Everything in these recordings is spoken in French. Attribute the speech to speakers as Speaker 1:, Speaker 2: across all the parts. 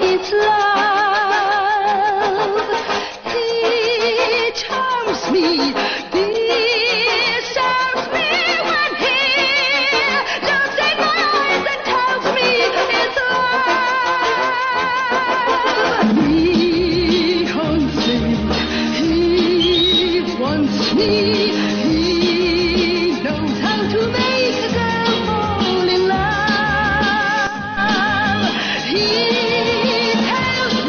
Speaker 1: it's love. He charms me, disarms me when he looks in my eyes and tells me it's love. He haunts me, he wants me, he knows how to make a girl fall in love. He tells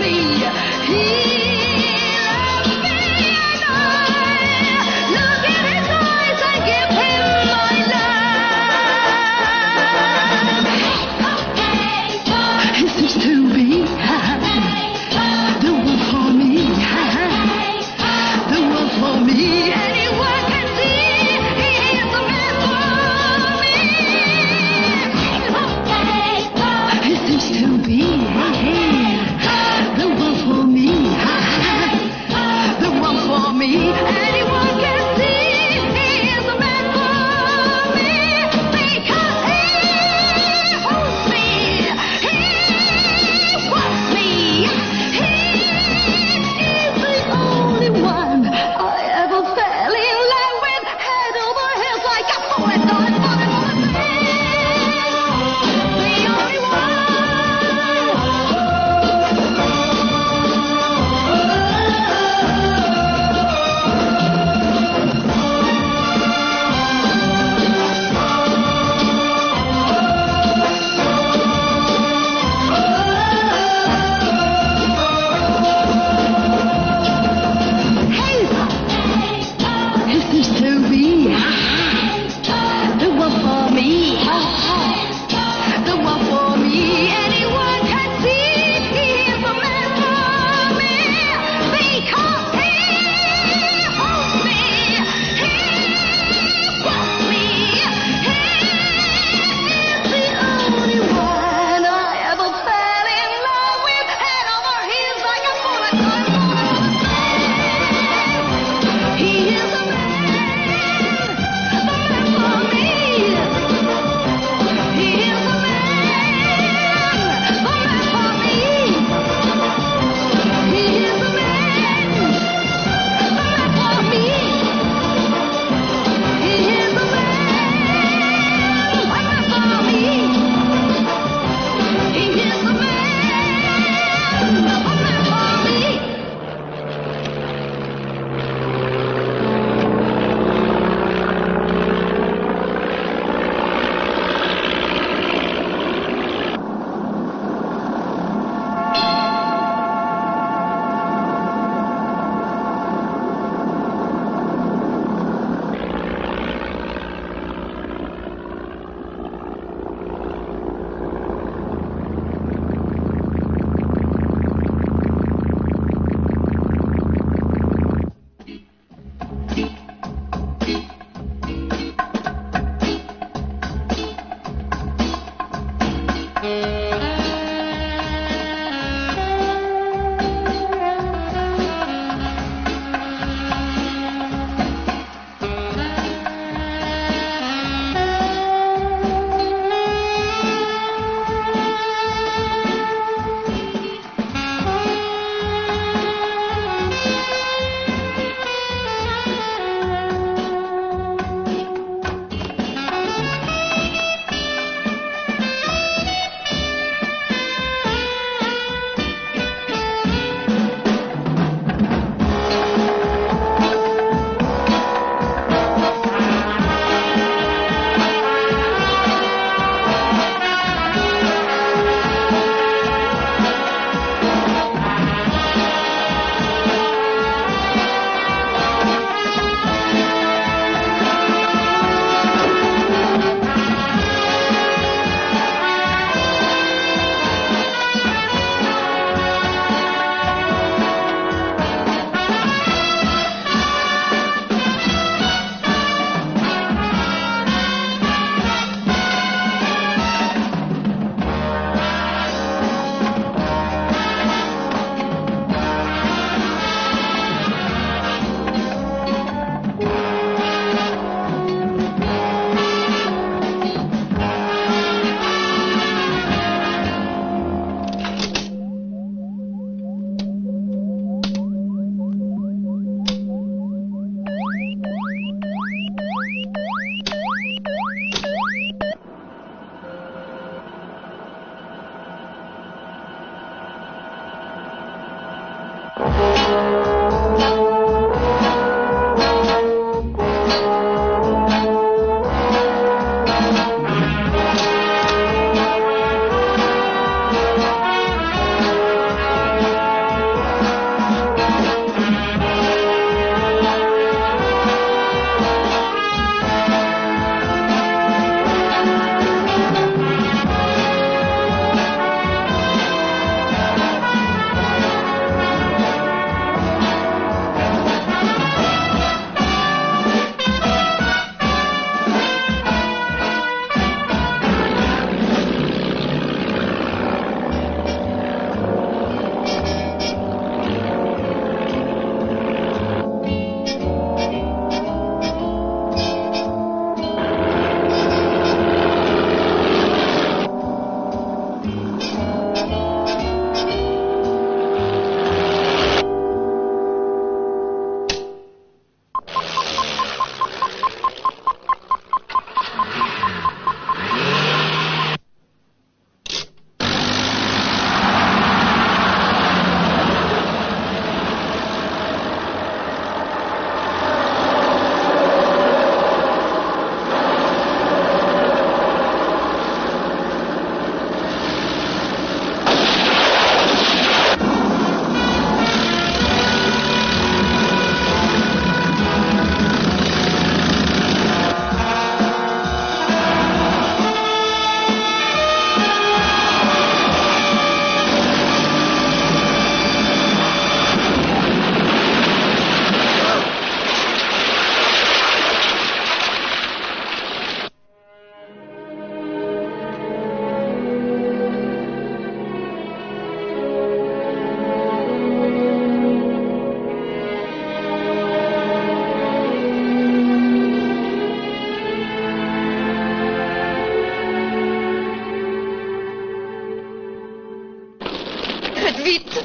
Speaker 1: Vite.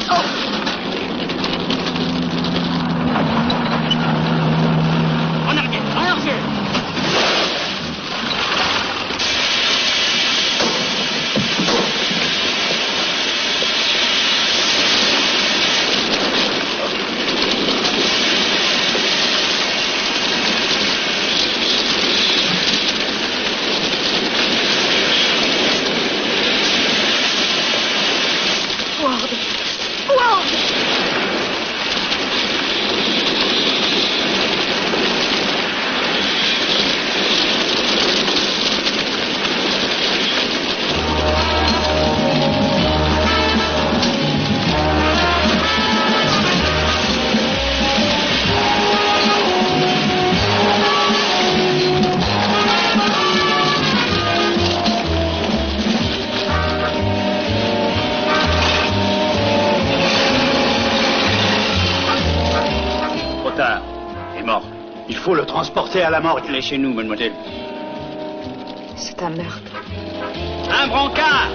Speaker 1: Oh.
Speaker 2: En arrière, en arrière.
Speaker 3: Il faut le transporter à la morgue. Il est chez nous, mademoiselle.
Speaker 1: C'est un meurtre.
Speaker 3: Un brancard!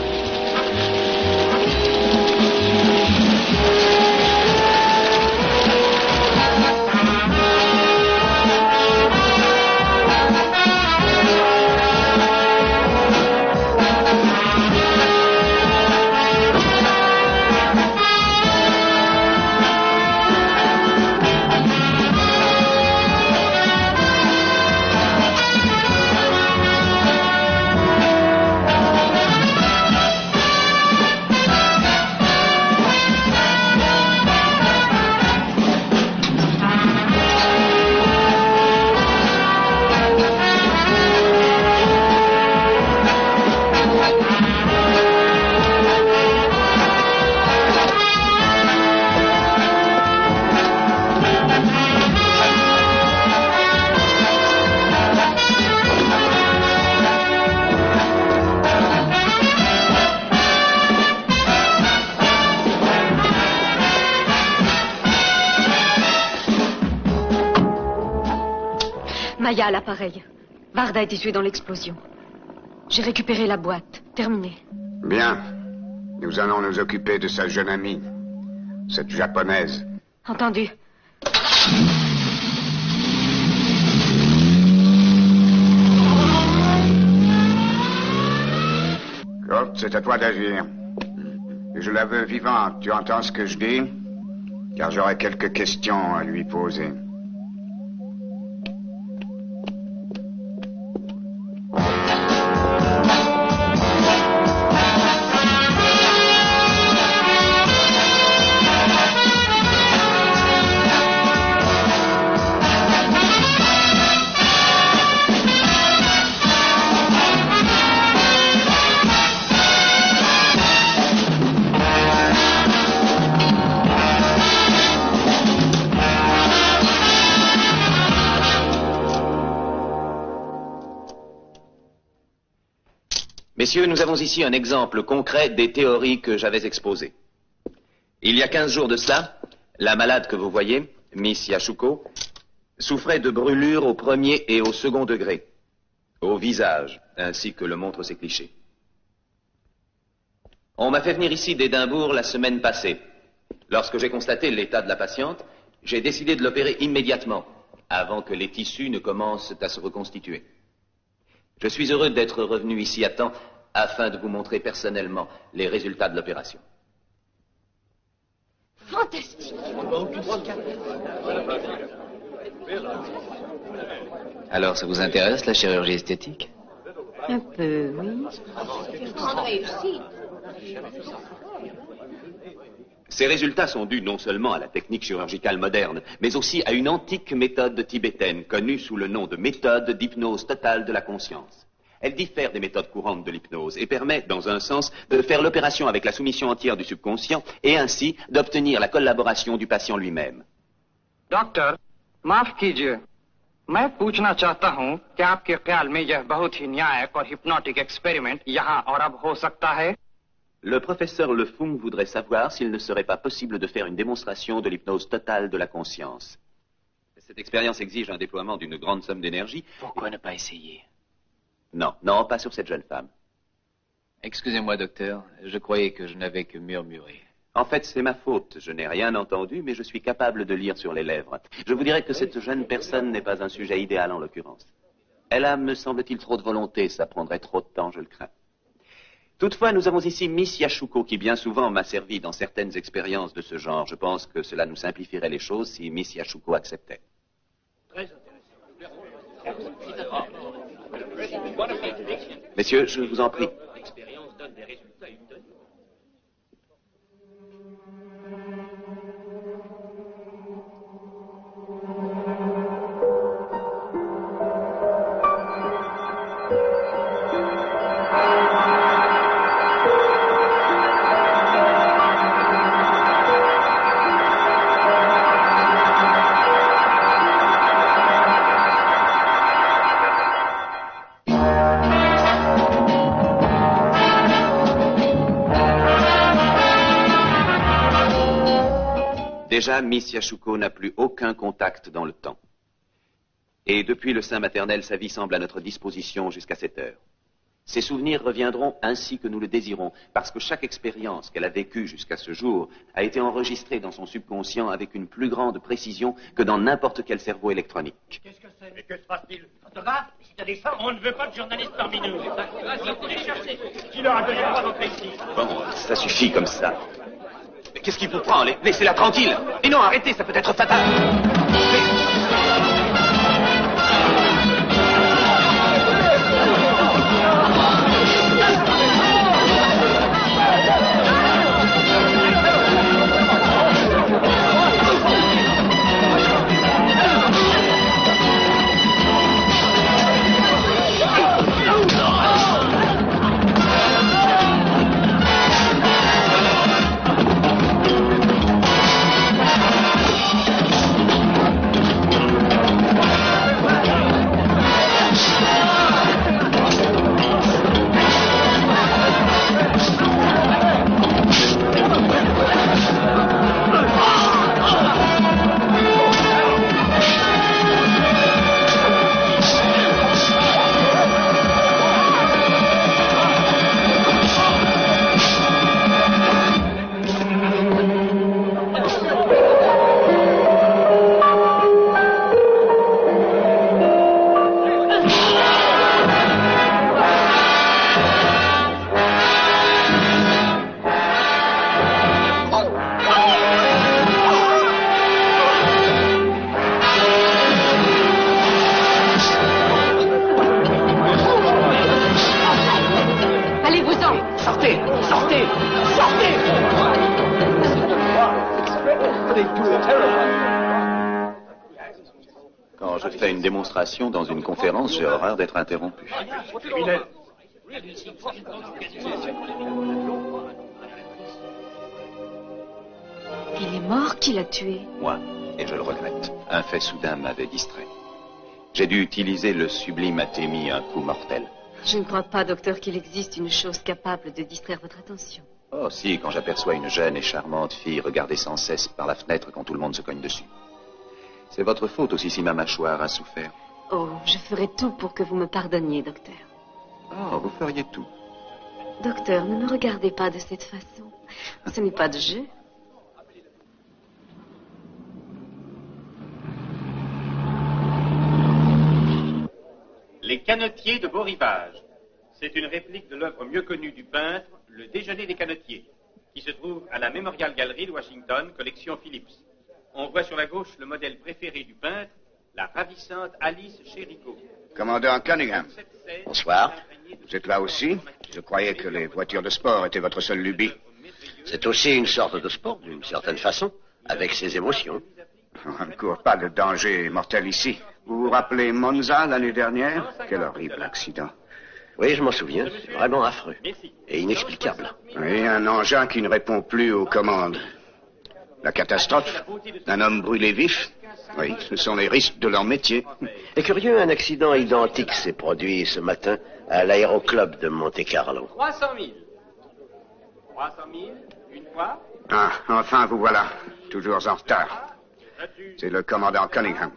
Speaker 1: Maya à l'appareil. Varda a été tuée dans l'explosion. J'ai récupéré la boîte. Terminé.
Speaker 4: Bien. Nous allons nous occuper de sa jeune amie, cette japonaise.
Speaker 1: Entendu.
Speaker 4: Kurt, c'est à toi d'agir. Je la veux vivante. Tu entends ce que je dis? Car j'aurai quelques questions à lui poser.
Speaker 5: Messieurs, nous avons ici un exemple concret des théories que j'avais exposées. Il y a 15 jours de cela, la malade que vous voyez, Miss Yashuko, souffrait de brûlures au premier et au second degré, au visage, ainsi que le montrent ces clichés. On m'a fait venir ici d'Édimbourg la semaine passée. Lorsque j'ai constaté l'état de la patiente, j'ai décidé de l'opérer immédiatement, avant que les tissus ne commencent à se reconstituer. Je suis heureux d'être revenu ici à temps afin de vous montrer personnellement les résultats de l'opération.
Speaker 1: Fantastique.
Speaker 5: Alors, ça vous intéresse, la chirurgie esthétique?
Speaker 1: Un peu, oui.
Speaker 5: Ces résultats sont dus non seulement à la technique chirurgicale moderne, mais aussi à une antique méthode tibétaine connue sous le nom de méthode d'hypnose totale de la conscience. Elle diffère des méthodes courantes de l'hypnose et permet, dans un sens, de faire l'opération avec la soumission entière du subconscient et ainsi d'obtenir la collaboration du patient lui-même.
Speaker 6: Doctor, माफ कीजिए, मैं पूछना चाहता हूं कि आपके ख्याल में यह बहुत ही न्यायिक और हिप्नोटिक एक्सपेरिमेंट यहाँ और अब हो सकता है?
Speaker 5: Le professeur Le Fung voudrait savoir s'il ne serait pas possible de faire une démonstration de l'hypnose totale de la conscience. Cette expérience exige un déploiement d'une grande somme d'énergie.
Speaker 7: Pourquoi ne pas essayer?
Speaker 5: Non, non, pas sur cette jeune femme.
Speaker 7: Excusez-moi, docteur. Je croyais que je n'avais que murmuré.
Speaker 5: En fait, c'est ma faute. Je n'ai rien entendu, mais je suis capable de lire sur les lèvres. Je vous dirais que cette jeune personne n'est pas un sujet idéal en l'occurrence. Elle a, me semble-t-il, trop de volonté. Ça prendrait trop de temps, je le crains. Toutefois, nous avons ici Miss Yashuko, qui bien souvent m'a servi dans certaines expériences de ce genre. Je pense que cela nous simplifierait les choses si Miss Yashuko acceptait. Messieurs, je vous en prie.
Speaker 2: L'expérience donne des résultats étonnants.
Speaker 5: Déjà, Miss Yashuko n'a plus aucun contact dans le temps. Et depuis le sein maternel, sa vie semble à notre disposition jusqu'à cette heure. Ses souvenirs reviendront ainsi que nous le désirons, parce que chaque expérience qu'elle a vécue jusqu'à ce jour a été enregistrée dans son subconscient avec une plus grande précision que dans n'importe quel cerveau électronique.
Speaker 2: Qu'est-ce que c'est? Mais que se passe-t-il? Photographe? Si t'as des femmes, on ne veut pas de journalistes parmi nous. Vas-y, les chercher. Qui leur a donné le droit d'entrer ici?
Speaker 5: Bon, ça suffit comme ça. Mais qu'est-ce qui vous prend? Laissez-la tranquille. Et non, arrêtez, ça peut être fatal. Quand je fais une démonstration dans une conférence, j'ai horreur d'être interrompu.
Speaker 1: Il est mort, qui l'a tué?
Speaker 5: Moi, et je le regrette. Un fait soudain m'avait distrait. J'ai dû utiliser le sublime Athémie, un coup mortel.
Speaker 1: Je ne crois pas, docteur, qu'il existe une chose capable de distraire votre attention.
Speaker 5: Oh si, quand j'aperçois une jeune et charmante fille regarder sans cesse par la fenêtre quand tout le monde se cogne dessus. C'est votre faute aussi si ma mâchoire a souffert.
Speaker 1: Oh, je ferai tout pour que vous me pardonniez, docteur.
Speaker 5: Oh, vous feriez tout.
Speaker 1: Docteur, ne me regardez pas de cette façon. Ce n'est pas de jeu.
Speaker 7: Les canotiers de Beau Rivage. C'est une réplique de l'œuvre mieux connue du peintre, Le Déjeuner des canotiers, qui se trouve à la Memorial Gallery de Washington, collection Phillips. On voit sur la gauche le modèle préféré du peintre, la ravissante Alice Chérico.
Speaker 4: Commandant Cunningham.
Speaker 8: Bonsoir.
Speaker 4: Vous êtes là aussi? Je croyais que les voitures de sport étaient votre seule lubie.
Speaker 8: C'est aussi une sorte de sport, d'une certaine façon, avec ses émotions.
Speaker 4: On ne court pas de danger mortel ici. Vous vous rappelez Monza l'année dernière? Quel horrible accident.
Speaker 8: Oui, je m'en souviens. C'est vraiment affreux. Et inexplicable.
Speaker 4: Oui, un engin qui ne répond plus aux commandes. La catastrophe? Un homme brûlé vif? Oui, ce sont les risques de leur métier.
Speaker 8: Et curieux, un accident identique s'est produit ce matin à l'aéroclub de Monte-Carlo.
Speaker 7: 300 000. 300 000, une fois.
Speaker 4: Ah, enfin, vous voilà. Toujours en retard. C'est le commandant Cunningham.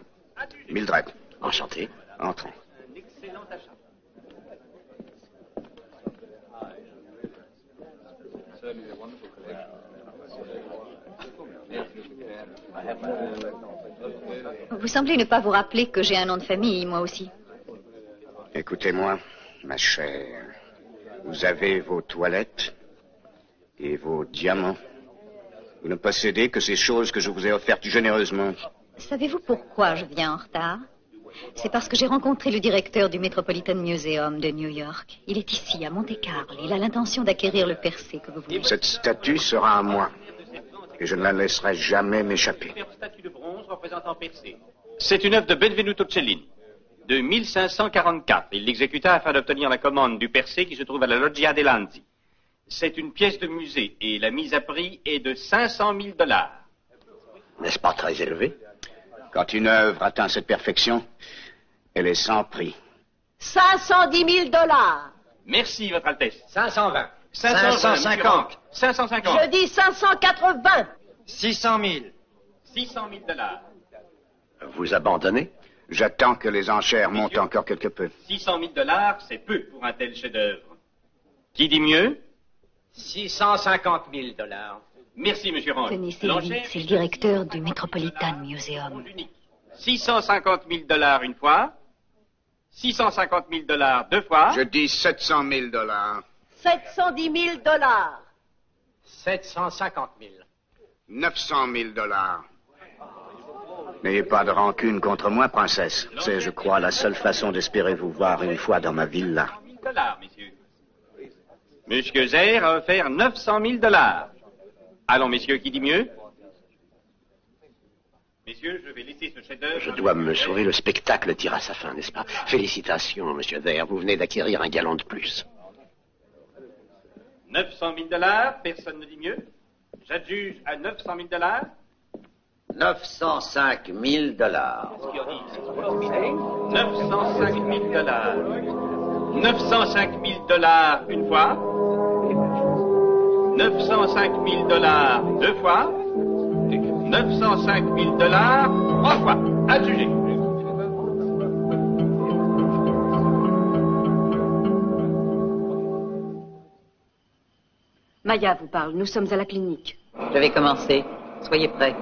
Speaker 4: Mildred.
Speaker 8: Enchanté.
Speaker 4: Entrez.
Speaker 7: Un excellent achat.
Speaker 1: Vous semblez ne pas vous rappeler que j'ai un nom de famille, moi aussi.
Speaker 4: Écoutez-moi, ma chère. Vous avez vos toilettes et vos diamants. Vous ne possédez que ces choses que je vous ai offertes généreusement.
Speaker 1: Savez-vous pourquoi je viens en retard? C'est parce que j'ai rencontré le directeur du Metropolitan Museum de New York. Il est ici, à Monte-Carlo. Il a l'intention d'acquérir le Persée que vous voulez.
Speaker 4: Cette statue sera à moi. Et je ne la laisserai jamais m'échapper.
Speaker 7: Statue de bronze représentant Persée. C'est une œuvre de Benvenuto Cellini, de 1544. Il l'exécuta afin d'obtenir la commande du Persée qui se trouve à la Loggia dei Lanzi. C'est une pièce de musée et la mise à prix est de 500 000 $.
Speaker 8: N'est-ce pas très élevé?
Speaker 4: Quand une œuvre atteint cette perfection, elle est sans prix.
Speaker 9: 510 000 $.
Speaker 7: Merci, Votre Altesse.
Speaker 2: 520.
Speaker 6: 550.
Speaker 7: 550.
Speaker 9: Je dis 580.
Speaker 6: 600 000.
Speaker 7: 600 000 $.
Speaker 8: Vous abandonnez?
Speaker 4: J'attends que les enchères montent encore quelque peu.
Speaker 7: 600 000 $, c'est peu pour un tel chef-d'œuvre. Qui dit mieux?
Speaker 2: 650 000 $.
Speaker 7: Merci, Monsieur Range.
Speaker 1: Tenez, c'est lui, c'est le directeur du Metropolitan Museum.
Speaker 7: 650 000 $ une fois. 650 000 $ deux fois.
Speaker 4: Je dis 700 000 $.
Speaker 9: 710 000 $.
Speaker 2: 750 000.
Speaker 4: 900 000 $. N'ayez pas de rancune contre moi, princesse. C'est, je crois, la seule façon d'espérer vous voir une fois dans ma villa.
Speaker 7: 000 $, messieurs. Monsieur Zer a offert 900 000 $. Allons, messieurs, qui dit mieux? Messieurs, je vais laisser ce chef-d'œuvre.
Speaker 8: Je dois me sauver, le spectacle tire à sa fin, n'est-ce pas? Félicitations, monsieur Thayer, vous venez d'acquérir un galon de plus.
Speaker 7: 900 000 $, personne ne dit mieux. J'adjuge à 900 000 $.
Speaker 3: 905 000 $.
Speaker 7: 905 000 $. 905 000 $ une fois. 905 000 $ deux fois. 905 000 $ trois fois. Adjugé.
Speaker 1: Maya vous parle. Nous sommes à la clinique.
Speaker 10: Je vais commencer. Soyez prêts.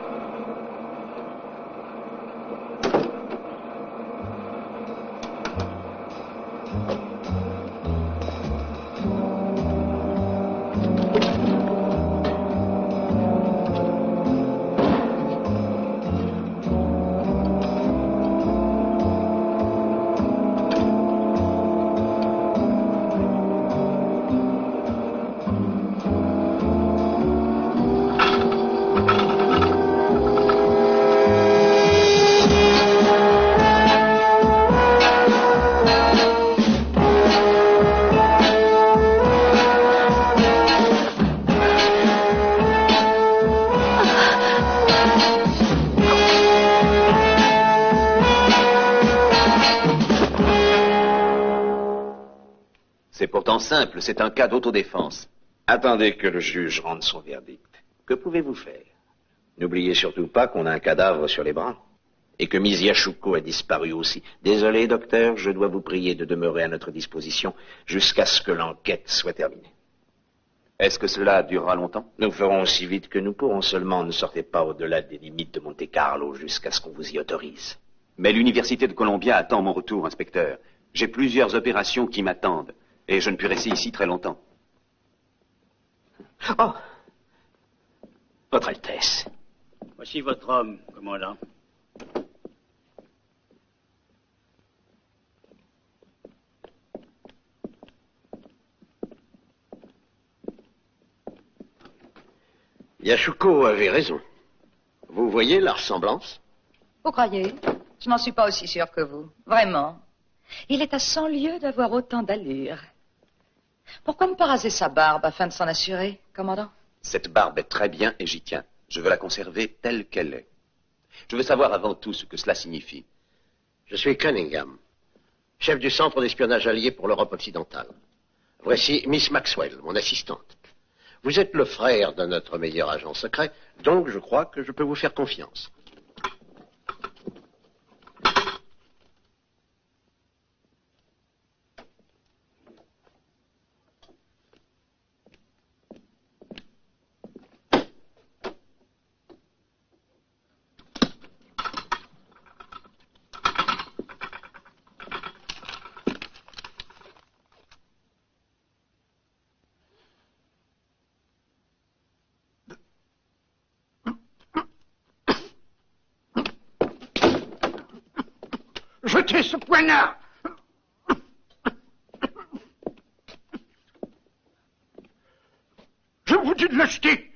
Speaker 5: C'est pourtant simple, c'est un cas d'autodéfense.
Speaker 11: Attendez que le juge rende son verdict.
Speaker 5: Que pouvez-vous faire?
Speaker 11: N'oubliez surtout pas qu'on a un cadavre sur les bras. Et que Miss Yashuko a disparu aussi. Désolé, docteur, je dois vous prier de demeurer à notre disposition jusqu'à ce que l'enquête soit terminée.
Speaker 5: Est-ce que cela durera longtemps?
Speaker 11: Nous ferons aussi vite que nous pourrons, seulement ne sortez pas au-delà des limites de Monte-Carlo jusqu'à ce qu'on vous y autorise.
Speaker 5: Mais l'université de Columbia attend mon retour, inspecteur. J'ai plusieurs opérations qui m'attendent, et je ne puis rester ici très longtemps.
Speaker 8: Oh! Votre Altesse.
Speaker 3: Voici votre homme, commandant.
Speaker 8: Yashuko avait raison. Vous voyez la ressemblance?
Speaker 10: Vous croyez? Je n'en suis pas aussi sûre que vous. Vraiment. Il est à 100 lieues d'avoir autant d'allure. Pourquoi ne pas raser sa barbe afin de s'en assurer, commandant?
Speaker 5: Cette barbe est très bien et j'y tiens. Je veux la conserver telle qu'elle est. Je veux savoir avant tout ce que cela signifie.
Speaker 8: Je suis Cunningham, chef du centre d'espionnage allié pour l'Europe occidentale. Voici Miss Maxwell, mon assistante. Vous êtes le frère de notre meilleur agent secret, donc je crois que je peux vous faire confiance.
Speaker 12: Jetez ce poignard! Je vous dis de l'acheter!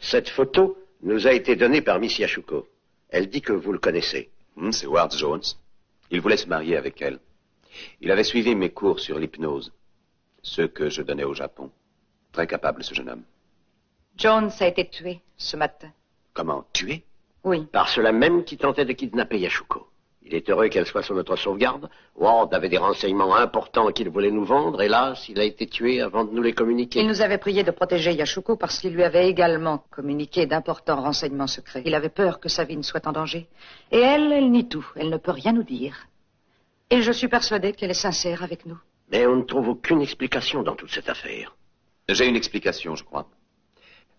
Speaker 8: Cette photo nous a été donnée par Miss Yashuko. Elle dit que vous le connaissez.
Speaker 5: C'est Ward Jones. Il voulait se marier avec elle. Il avait suivi mes cours sur l'hypnose, ceux que je donnais au Japon. Très capable, ce jeune homme.
Speaker 10: Jones a été tué ce matin.
Speaker 5: Comment, tué?
Speaker 10: Oui.
Speaker 8: Par ceux-là même qui tentaient de kidnapper Yashuko. Il est heureux qu'elle soit sur notre sauvegarde. Ward avait des renseignements importants qu'il voulait nous vendre. Hélas, il a été tué avant de nous les communiquer.
Speaker 10: Il nous avait prié de protéger Yashuko parce qu'il lui avait également communiqué d'importants renseignements secrets. Il avait peur que sa vie ne soit en danger. Et elle nie tout. Elle ne peut rien nous dire. Et je suis persuadée qu'elle est sincère avec nous.
Speaker 8: Mais on ne trouve aucune explication dans toute cette affaire.
Speaker 5: J'ai une explication, je crois.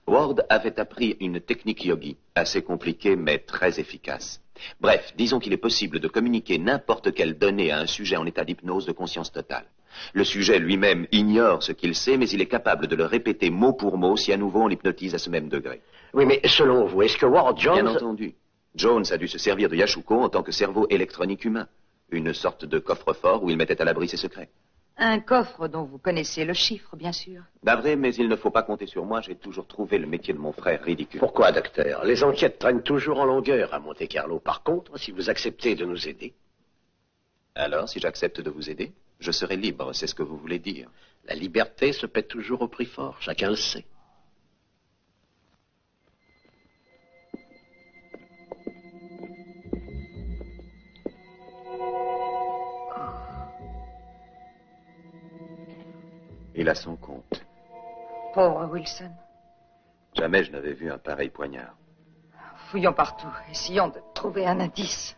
Speaker 5: Ward avait appris une technique yogi, assez compliquée mais très efficace. Bref, disons qu'il est possible de communiquer n'importe quelle donnée à un sujet en état d'hypnose de conscience totale. Le sujet lui-même ignore ce qu'il sait, mais il est capable de le répéter mot pour mot si à nouveau on l'hypnotise à ce même degré.
Speaker 8: Oui, mais selon vous, est-ce que Ward Jones...
Speaker 5: Bien entendu. Jones a dû se servir de Yashuko en tant que cerveau électronique humain. Une sorte de coffre-fort où il mettait à l'abri ses secrets.
Speaker 10: Un coffre dont vous connaissez le chiffre, bien sûr.
Speaker 5: D'avril, mais il ne faut pas compter sur moi. J'ai toujours trouvé le métier de mon frère ridicule.
Speaker 8: Pourquoi, docteur? Les enquêtes traînent toujours en longueur à Monte-Carlo. Par contre, si vous acceptez de nous aider...
Speaker 5: Alors, si j'accepte de vous aider, je serai libre, c'est ce que vous voulez dire.
Speaker 8: La liberté se paie toujours au prix fort, chacun le sait.
Speaker 5: Il a son compte.
Speaker 10: Pauvre Wilson.
Speaker 5: Jamais je n'avais vu un pareil poignard.
Speaker 10: Fouillons partout. Essayons de trouver un indice.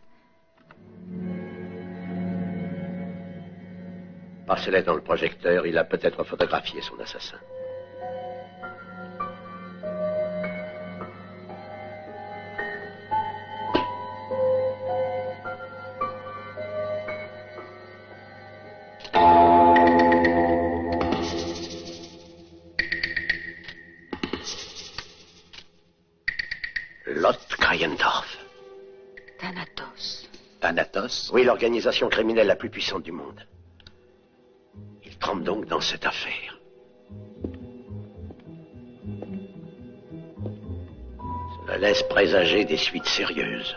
Speaker 8: Passez-les dans le projecteur, il a peut-être photographié son assassin. Lot
Speaker 11: Thanatos?
Speaker 8: Oui, l'organisation criminelle la plus puissante du monde. Il trempe donc dans cette affaire. Cela laisse présager des suites sérieuses.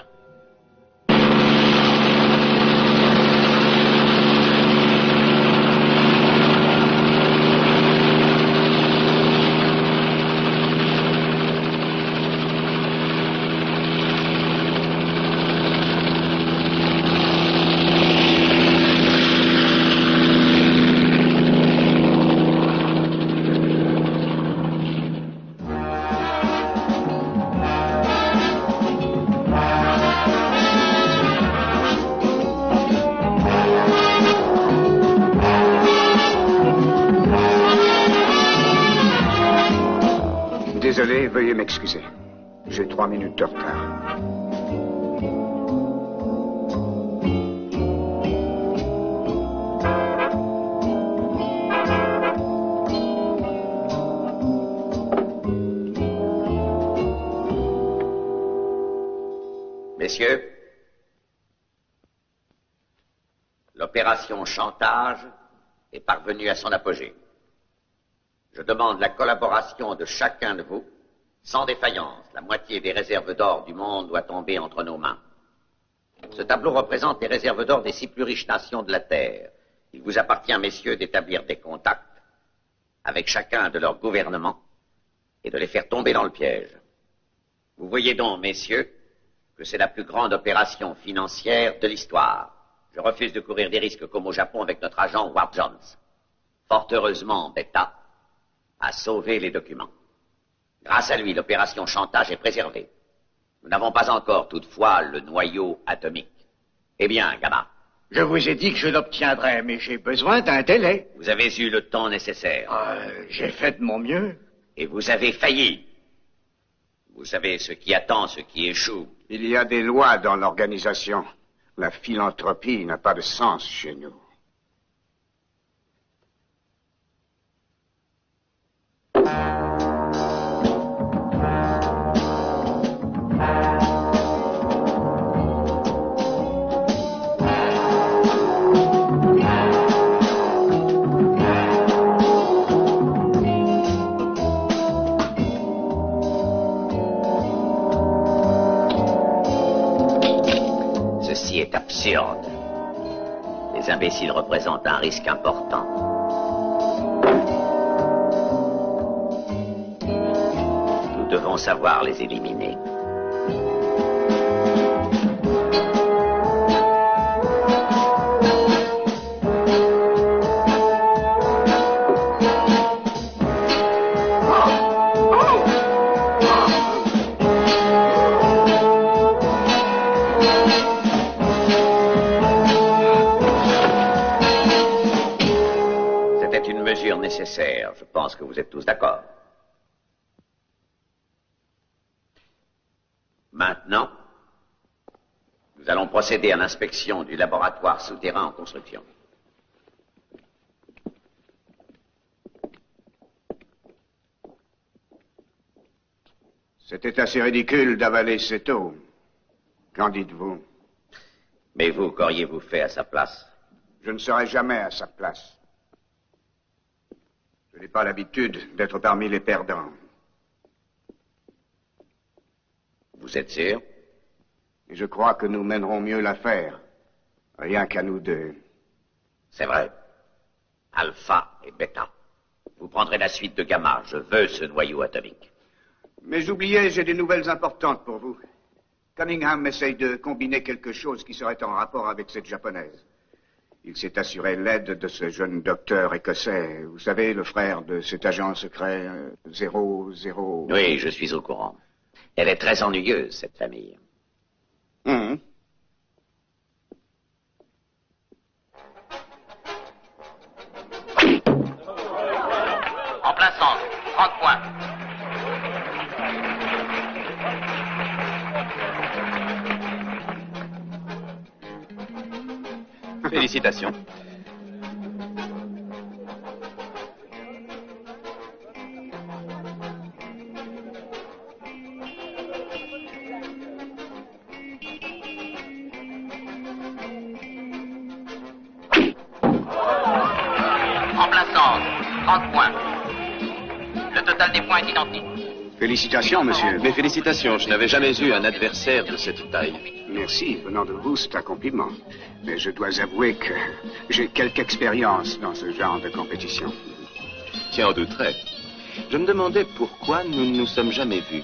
Speaker 4: Désolé, veuillez m'excuser. J'ai 3 minutes de retard.
Speaker 5: Messieurs, l'opération chantage est parvenue à son apogée. Je demande la collaboration de chacun de vous, sans défaillance. La moitié des réserves d'or du monde doit tomber entre nos mains. Ce tableau représente les réserves d'or des 6 plus riches nations de la Terre. Il vous appartient, messieurs, d'établir des contacts avec chacun de leurs gouvernements et de les faire tomber dans le piège. Vous voyez donc, messieurs, que c'est la plus grande opération financière de l'histoire. Je refuse de courir des risques comme au Japon avec notre agent Ward Jones. Fort heureusement, Beta a sauvé les documents. Grâce à lui, l'opération chantage est préservée. Nous n'avons pas encore, toutefois, le noyau atomique. Eh bien, Gamma.
Speaker 12: Je vous ai dit que je l'obtiendrais, mais j'ai besoin d'un délai.
Speaker 5: Vous avez eu le temps nécessaire.
Speaker 12: J'ai fait de mon mieux.
Speaker 5: Et vous avez failli. Vous savez ce qui attend, ce qui échoue.
Speaker 4: Il y a des lois dans l'organisation. La philanthropie n'a pas de sens chez nous.
Speaker 5: Ceci est absurde. Les imbéciles représentent un risque important. Nous devons savoir les éliminer. C'était une mesure nécessaire. Je pense que vous êtes tous d'accord. Maintenant, nous allons procéder à l'inspection du laboratoire souterrain en construction.
Speaker 4: C'était assez ridicule d'avaler cette eau. Qu'en dites-vous?
Speaker 5: Mais vous, qu'auriez-vous fait à sa place?
Speaker 4: Je ne serai jamais à sa place. Je n'ai pas l'habitude d'être parmi les perdants.
Speaker 5: Vous êtes sûr?
Speaker 4: Et je crois que nous mènerons mieux l'affaire. Rien qu'à nous deux.
Speaker 5: C'est vrai. Alpha et Beta. Vous prendrez la suite de Gamma. Je veux ce noyau atomique.
Speaker 4: Mais j'oubliais, j'ai des nouvelles importantes pour vous. Cunningham essaye de combiner quelque chose qui serait en rapport avec cette japonaise. Il s'est assuré l'aide de ce jeune docteur écossais. Vous savez, le frère de cet agent secret 00...
Speaker 5: Oui, je suis au courant. Elle est très ennuyeuse, cette famille.
Speaker 4: Hum.
Speaker 5: En plein centre, 30 points.
Speaker 7: Félicitations.
Speaker 3: remplaçante, 30 points. Le total des points est identique.
Speaker 4: Félicitations, monsieur.
Speaker 5: Mes félicitations, je n'avais jamais eu un adversaire de cette taille.
Speaker 4: Merci, venant de vous, c'est un compliment. Mais je dois avouer que j'ai quelque expérience dans ce genre de compétition.
Speaker 5: Tiens, en douterais. Je me demandais pourquoi nous ne nous sommes jamais vus.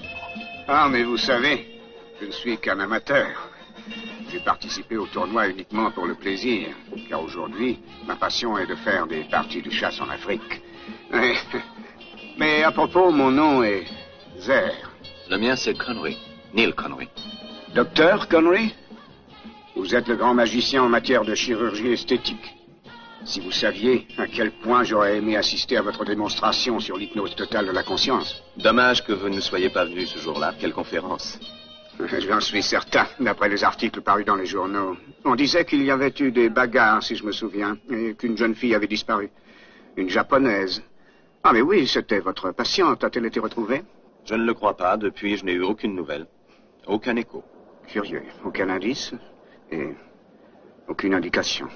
Speaker 4: Ah, mais vous savez, je ne suis qu'un amateur. J'ai participé au tournoi uniquement pour le plaisir, car aujourd'hui, ma passion est de faire des parties de chasse en Afrique. Mais à propos, mon nom est Zer.
Speaker 5: Le mien, c'est Connery. Neil Connery.
Speaker 4: Docteur Connery? Vous êtes le grand magicien en matière de chirurgie esthétique. Si vous saviez à quel point j'aurais aimé assister à votre démonstration sur l'hypnose totale de la conscience.
Speaker 5: Dommage que vous ne soyez pas venu ce jour-là. Quelle conférence.
Speaker 4: J'en suis certain, d'après les articles parus dans les journaux. On disait qu'il y avait eu des bagarres, si je me souviens, et qu'une jeune fille avait disparu. Une japonaise. Ah, mais oui, c'était votre patiente. A-t-elle été retrouvée?
Speaker 5: Je ne le crois pas. Depuis, je n'ai eu aucune nouvelle. Aucun écho.
Speaker 4: Curieux. Aucun indice et aucune indication.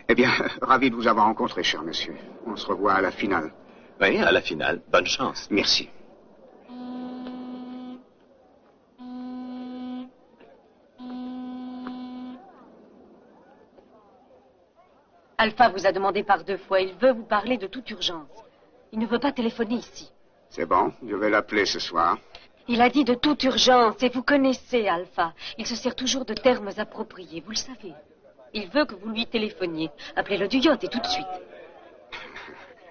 Speaker 4: Eh bien, ravi de vous avoir rencontré, cher monsieur. On se revoit à la finale.
Speaker 5: Oui, à la finale. Bonne chance.
Speaker 4: Merci.
Speaker 9: Alpha vous a demandé par 2 fois. Il veut vous parler de toute urgence. Il ne veut pas téléphoner ici.
Speaker 4: C'est bon, je vais l'appeler ce soir.
Speaker 9: Il a dit de toute urgence, et vous connaissez Alpha. Il se sert toujours de termes appropriés, vous le savez. Il veut que vous lui téléphoniez. Appelez-le du yacht et tout de suite.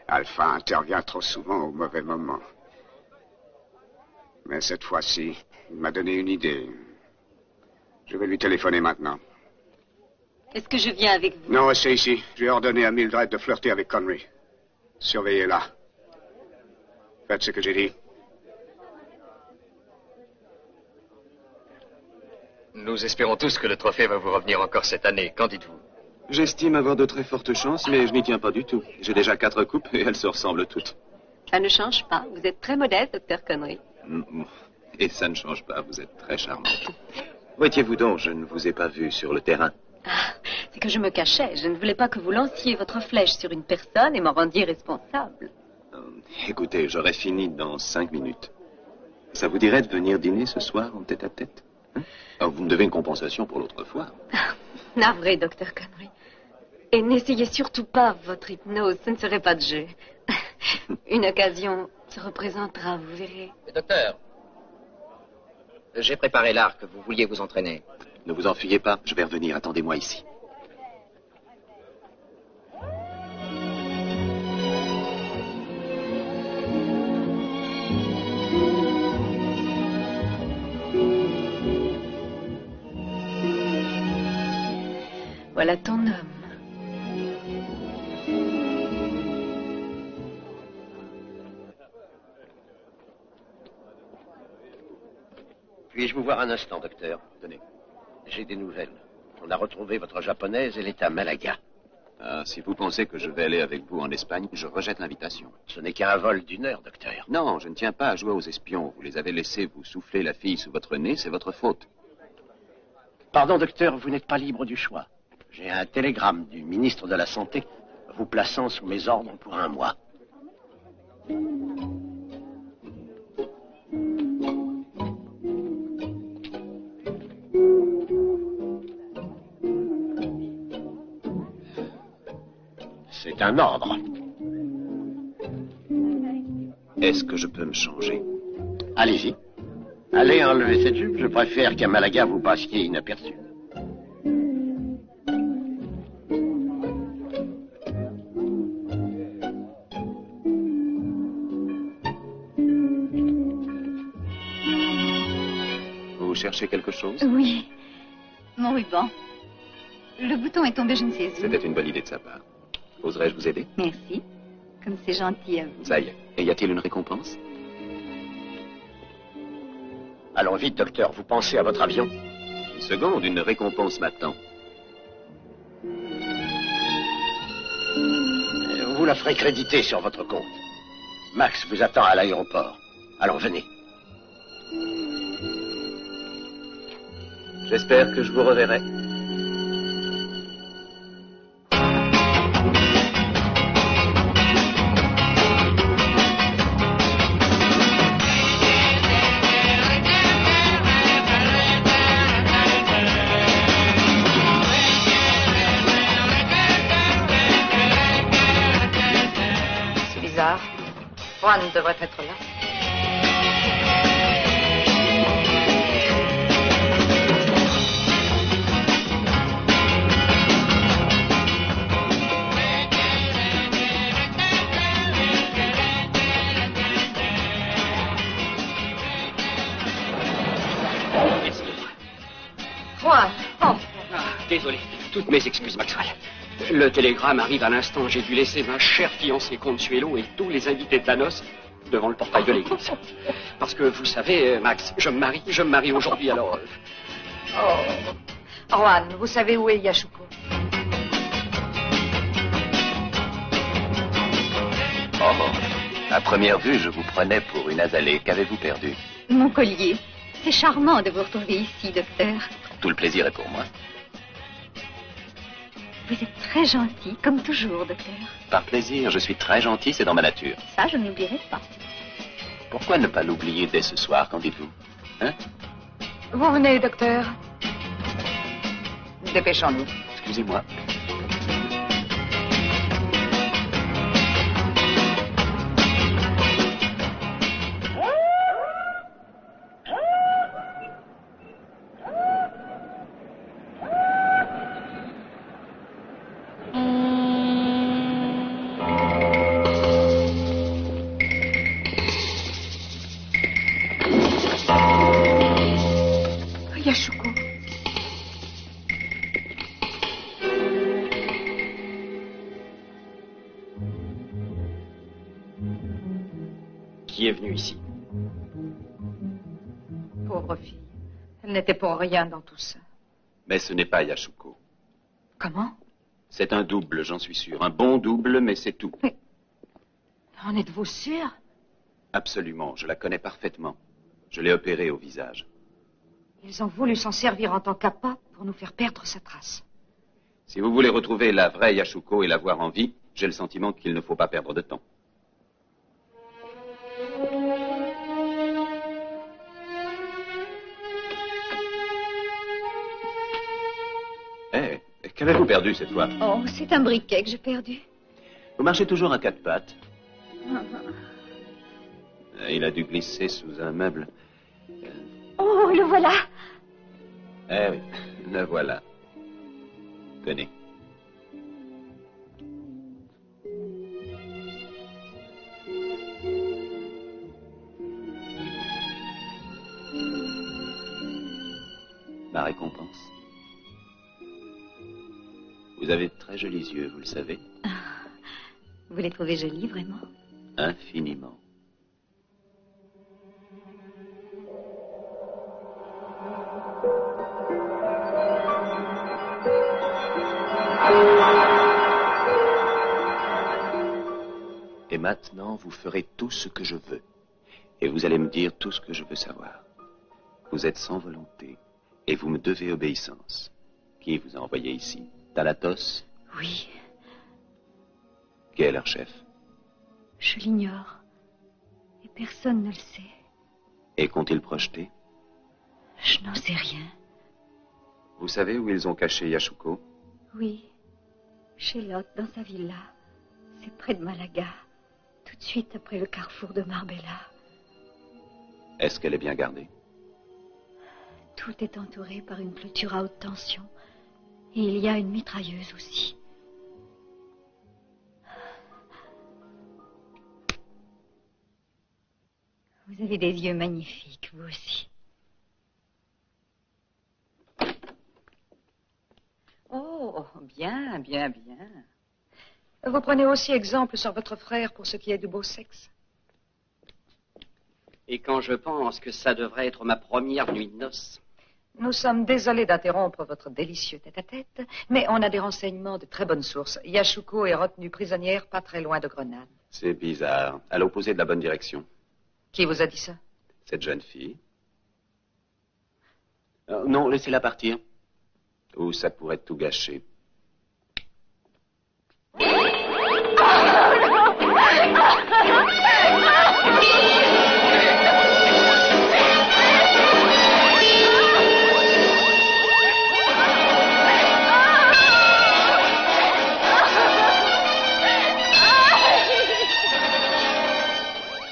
Speaker 4: Alpha intervient trop souvent au mauvais moment. Mais cette fois-ci, il m'a donné une idée. Je vais lui téléphoner maintenant.
Speaker 9: Est-ce que je viens avec vous?
Speaker 4: Non, restez ici. J'ai ordonné à Mildred de flirter avec Connery. Surveillez-la. Faites ce que j'ai dit.
Speaker 13: Nous espérons tous que le trophée va vous revenir encore cette année. Qu'en dites-vous?
Speaker 5: J'estime avoir de très fortes chances, mais je n'y tiens pas du tout. J'ai déjà 4 coupes et elles se ressemblent toutes.
Speaker 9: Ça ne change pas. Vous êtes très modeste, docteur Connery.
Speaker 5: Et ça ne change pas. Vous êtes très charmante. Où étiez-vous donc? Je ne vous ai pas vu sur le terrain.
Speaker 9: Ah, c'est que je me cachais. Je ne voulais pas que vous lanciez votre flèche sur une personne et m'en rendiez responsable.
Speaker 5: Écoutez, j'aurai fini dans 5 minutes. Ça vous dirait de venir dîner ce soir en tête-à-tête? Vous me devez une compensation pour l'autre fois.
Speaker 9: Navré, docteur Connery. Et n'essayez surtout pas votre hypnose. Ce ne serait pas de jeu. Une occasion se représentera, vous verrez.
Speaker 13: Docteur, j'ai préparé l'art que vous vouliez vous entraîner.
Speaker 5: Ne vous enfuyez pas, je vais revenir. Attendez-moi ici.
Speaker 9: Voilà ton homme.
Speaker 8: Puis-je vous voir un instant, docteur?
Speaker 5: Tenez.
Speaker 8: J'ai des nouvelles. On a retrouvé votre japonaise, elle est à Malaga.
Speaker 5: Ah, si vous pensez que je vais aller avec vous en Espagne, je rejette l'invitation.
Speaker 8: Ce n'est qu'un vol d'1 heure, docteur.
Speaker 5: Non, je ne tiens pas à jouer aux espions. Vous les avez laissés vous souffler la fille sous votre nez, c'est votre faute.
Speaker 8: Pardon, docteur, vous n'êtes pas libre du choix. J'ai un télégramme du ministre de la Santé vous plaçant sous mes ordres pour 1 mois. C'est un ordre.
Speaker 5: Est-ce que je peux me changer?
Speaker 8: Allez-y. Allez enlever cette jupe. Je préfère qu'à Malaga vous passiez inaperçu.
Speaker 5: Vous cherchez quelque chose?
Speaker 1: Oui. Mon ruban. Le bouton est tombé je ne sais où.
Speaker 5: C'était une bonne idée de sa part. Oserais-je vous aider?
Speaker 1: Merci. Comme c'est gentil à vous.
Speaker 5: Ça y est. Et y a-t-il une récompense?
Speaker 8: Allons vite, docteur. Vous pensez à votre avion?
Speaker 5: Une seconde, une récompense m'attend.
Speaker 8: Vous la ferez créditer sur votre compte. Max vous attend à l'aéroport. Alors venez.
Speaker 5: J'espère que je vous reverrai.
Speaker 10: Juan devrait être là. Juan, oh.
Speaker 14: Désolé. Toutes mes excuses, Maxwell. Le télégramme arrive à l'instant. J'ai dû laisser ma chère fiancée Consuelo et tous les invités de la noce devant le portail de l'église. Parce que vous savez, Max, je me marie aujourd'hui, alors...
Speaker 10: Oh. Juan, vous savez où est Yashuko?
Speaker 15: Oh, à première vue, je vous prenais pour une azalée. Qu'avez-vous perdu?
Speaker 1: Mon collier. C'est charmant de vous retrouver ici, docteur.
Speaker 15: Tout le plaisir est pour moi.
Speaker 1: Vous êtes très gentil, comme toujours, docteur.
Speaker 15: Par plaisir, je suis très gentil, c'est dans ma nature.
Speaker 1: Ça, je ne l'oublierai pas.
Speaker 15: Pourquoi ne pas l'oublier dès ce soir, qu'en dites-vous? Hein?
Speaker 10: Vous venez, docteur? Dépêchons-nous.
Speaker 15: Excusez-moi.
Speaker 10: Yashuko.
Speaker 14: Qui est venu ici?
Speaker 10: Pauvre fille. Elle n'était pour rien dans tout ça.
Speaker 5: Mais ce n'est pas Yashuko.
Speaker 10: Comment?
Speaker 5: C'est un double, j'en suis sûr. Un bon double, mais c'est tout.
Speaker 10: Mais en êtes-vous sûr?
Speaker 5: Absolument, je la connais parfaitement. Je l'ai opérée au visage.
Speaker 10: Ils ont voulu s'en servir en tant qu'appât pour nous faire perdre sa trace.
Speaker 5: Si vous voulez retrouver la vraie Yashuko et la voir en vie, j'ai le sentiment qu'il ne faut pas perdre de temps. Eh, qu'avez-vous perdu cette fois?
Speaker 1: Oh, c'est un briquet que j'ai perdu.
Speaker 5: Vous marchez toujours à quatre pattes. Il a dû glisser sous un meuble.
Speaker 1: Oh, le voilà.
Speaker 5: Eh oui, le voilà. Tenez. Ma récompense. Vous avez de très jolis yeux, vous le savez.
Speaker 1: Vous les trouvez jolis, vraiment?
Speaker 5: Infiniment. Et maintenant, vous ferez tout ce que je veux. Et vous allez me dire tout ce que je veux savoir. Vous êtes sans volonté. Et vous me devez obéissance. Qui vous a envoyé ici? Thanatos?
Speaker 1: Oui.
Speaker 5: Qui est leur chef?
Speaker 1: Je l'ignore. Et personne ne le sait.
Speaker 5: Et qu'ont-ils projeté?
Speaker 1: Je n'en sais rien.
Speaker 5: Vous savez où ils ont caché Yashuko?
Speaker 1: Oui. Chez Lot, dans sa villa. C'est près de Malaga. Tout de suite après le carrefour de Marbella.
Speaker 5: Est-ce qu'elle est bien gardée?
Speaker 1: Tout est entouré par une clôture à haute tension. Et il y a une mitrailleuse aussi. Vous avez des yeux magnifiques, vous aussi.
Speaker 10: Oh, bien, bien, bien. Vous prenez aussi exemple sur votre frère pour ce qui est du beau sexe.
Speaker 14: Et quand je pense que ça devrait être ma première nuit de noces.
Speaker 10: Nous sommes désolés d'interrompre votre délicieux tête-à-tête, mais on a des renseignements de très bonne source. Yashuko est retenue prisonnière pas très loin de Grenade.
Speaker 5: C'est bizarre. À l'opposé de la bonne direction.
Speaker 10: Qui vous a dit ça?
Speaker 5: Cette jeune fille. Non, laissez-la partir. Ou ça pourrait tout gâcher.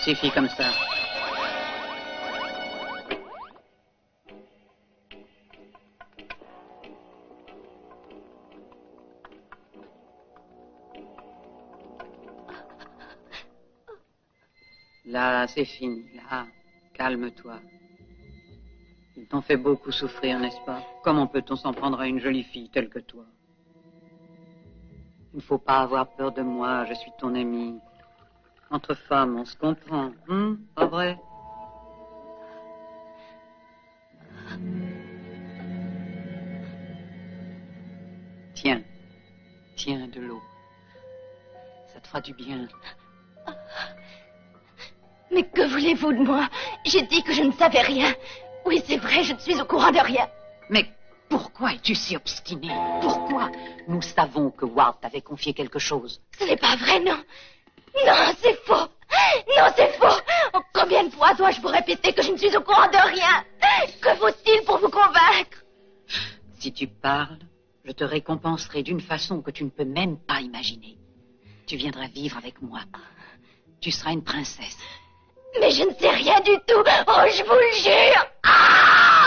Speaker 16: suffit comme ça. Là, c'est fini, là. Calme-toi. Ils t'ont fait beaucoup souffrir, n'est-ce pas? Comment peut-on s'en prendre à une jolie fille telle que toi? Il ne faut pas avoir peur de moi, je suis ton ami. Entre femmes, on se comprend, pas vrai? Tiens, tiens de l'eau. Ça te fera du bien.
Speaker 17: Mais que voulez-vous de moi? J'ai dit que je ne savais rien. Oui, c'est vrai, je ne suis au courant de rien.
Speaker 10: Mais pourquoi es-tu si obstiné? Pourquoi? Nous savons que Ward t'avait confié quelque chose.
Speaker 17: Ce n'est pas vrai, non. Non, c'est faux. Non, c'est faux. Oh, combien de fois dois-je vous répéter que je ne suis au courant de rien? Que faut-il pour vous convaincre?
Speaker 10: Si tu parles, je te récompenserai d'une façon que tu ne peux même pas imaginer. Tu viendras vivre avec moi. Tu seras une princesse.
Speaker 17: Mais je ne sais rien du tout. Oh, je vous le jure. Ah!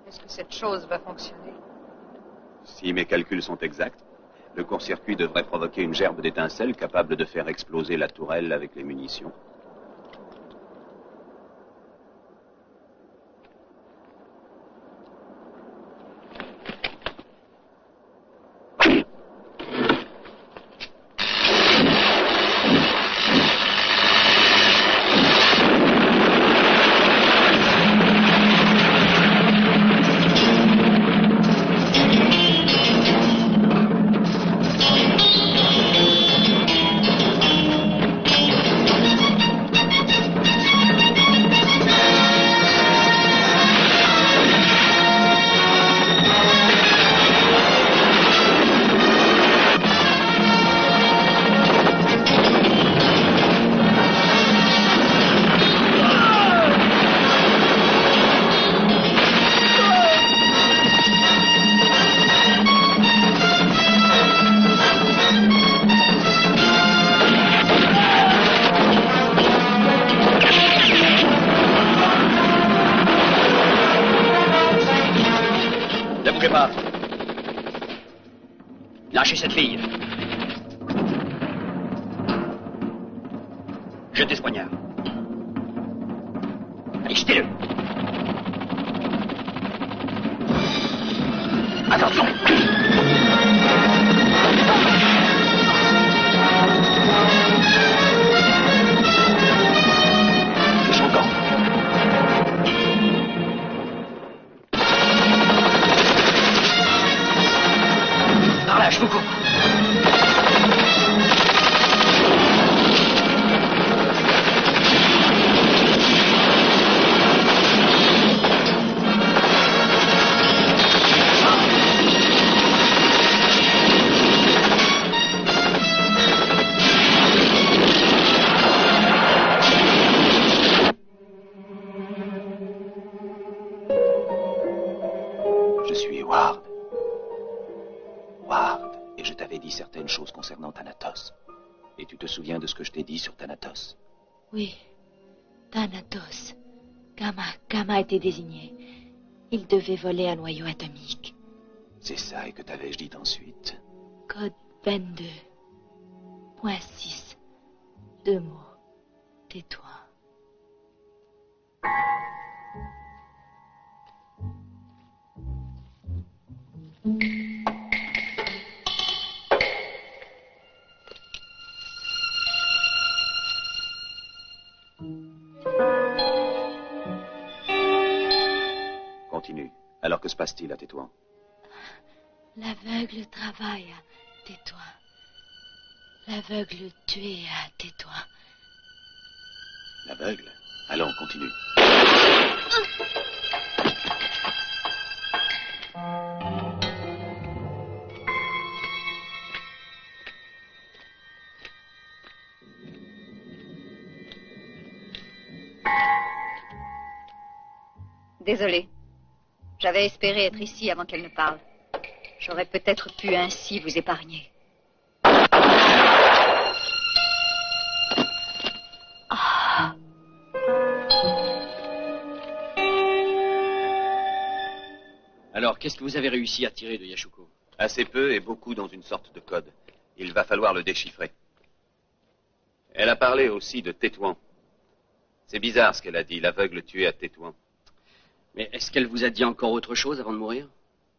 Speaker 10: Est-ce que cette chose va fonctionner?
Speaker 5: Si mes calculs sont exacts, le court-circuit devrait provoquer une gerbe d'étincelles capable de faire exploser la tourelle avec les munitions.
Speaker 14: Lâchez cette fille. Jetez ce poignard. Allez, jetez-le. Attention. Touche encore. Par là, je vous coupe.
Speaker 5: Je suis Ward. Ward, et je t'avais dit certaines choses concernant Thanatos. Et tu te souviens de ce que je t'ai dit sur Thanatos?
Speaker 17: Oui. Thanatos. Gamma était désigné. Il devait voler un noyau atomique.
Speaker 5: C'est ça, et que t'avais-je dit ensuite?
Speaker 17: Code 22.6. 2 mots. Tais-toi.
Speaker 5: Continue. Alors que se passe-t-il à Tétouan?
Speaker 17: L'aveugle travaille à Tais-toi. L'aveugle tué à Tais-toi.
Speaker 5: L'aveugle? Allons, continue.
Speaker 1: Désolée. J'avais espéré être ici avant qu'elle ne parle. J'aurais peut-être pu ainsi vous épargner. Ah.
Speaker 14: Alors, qu'est-ce que vous avez réussi à tirer de Yashuko?
Speaker 5: Assez peu et beaucoup dans une sorte de code. Il va falloir le déchiffrer. Elle a parlé aussi de Tétouan. C'est bizarre ce qu'elle a dit, l'aveugle tué à Tétouan.
Speaker 14: Mais est-ce qu'elle vous a dit encore autre chose avant de mourir?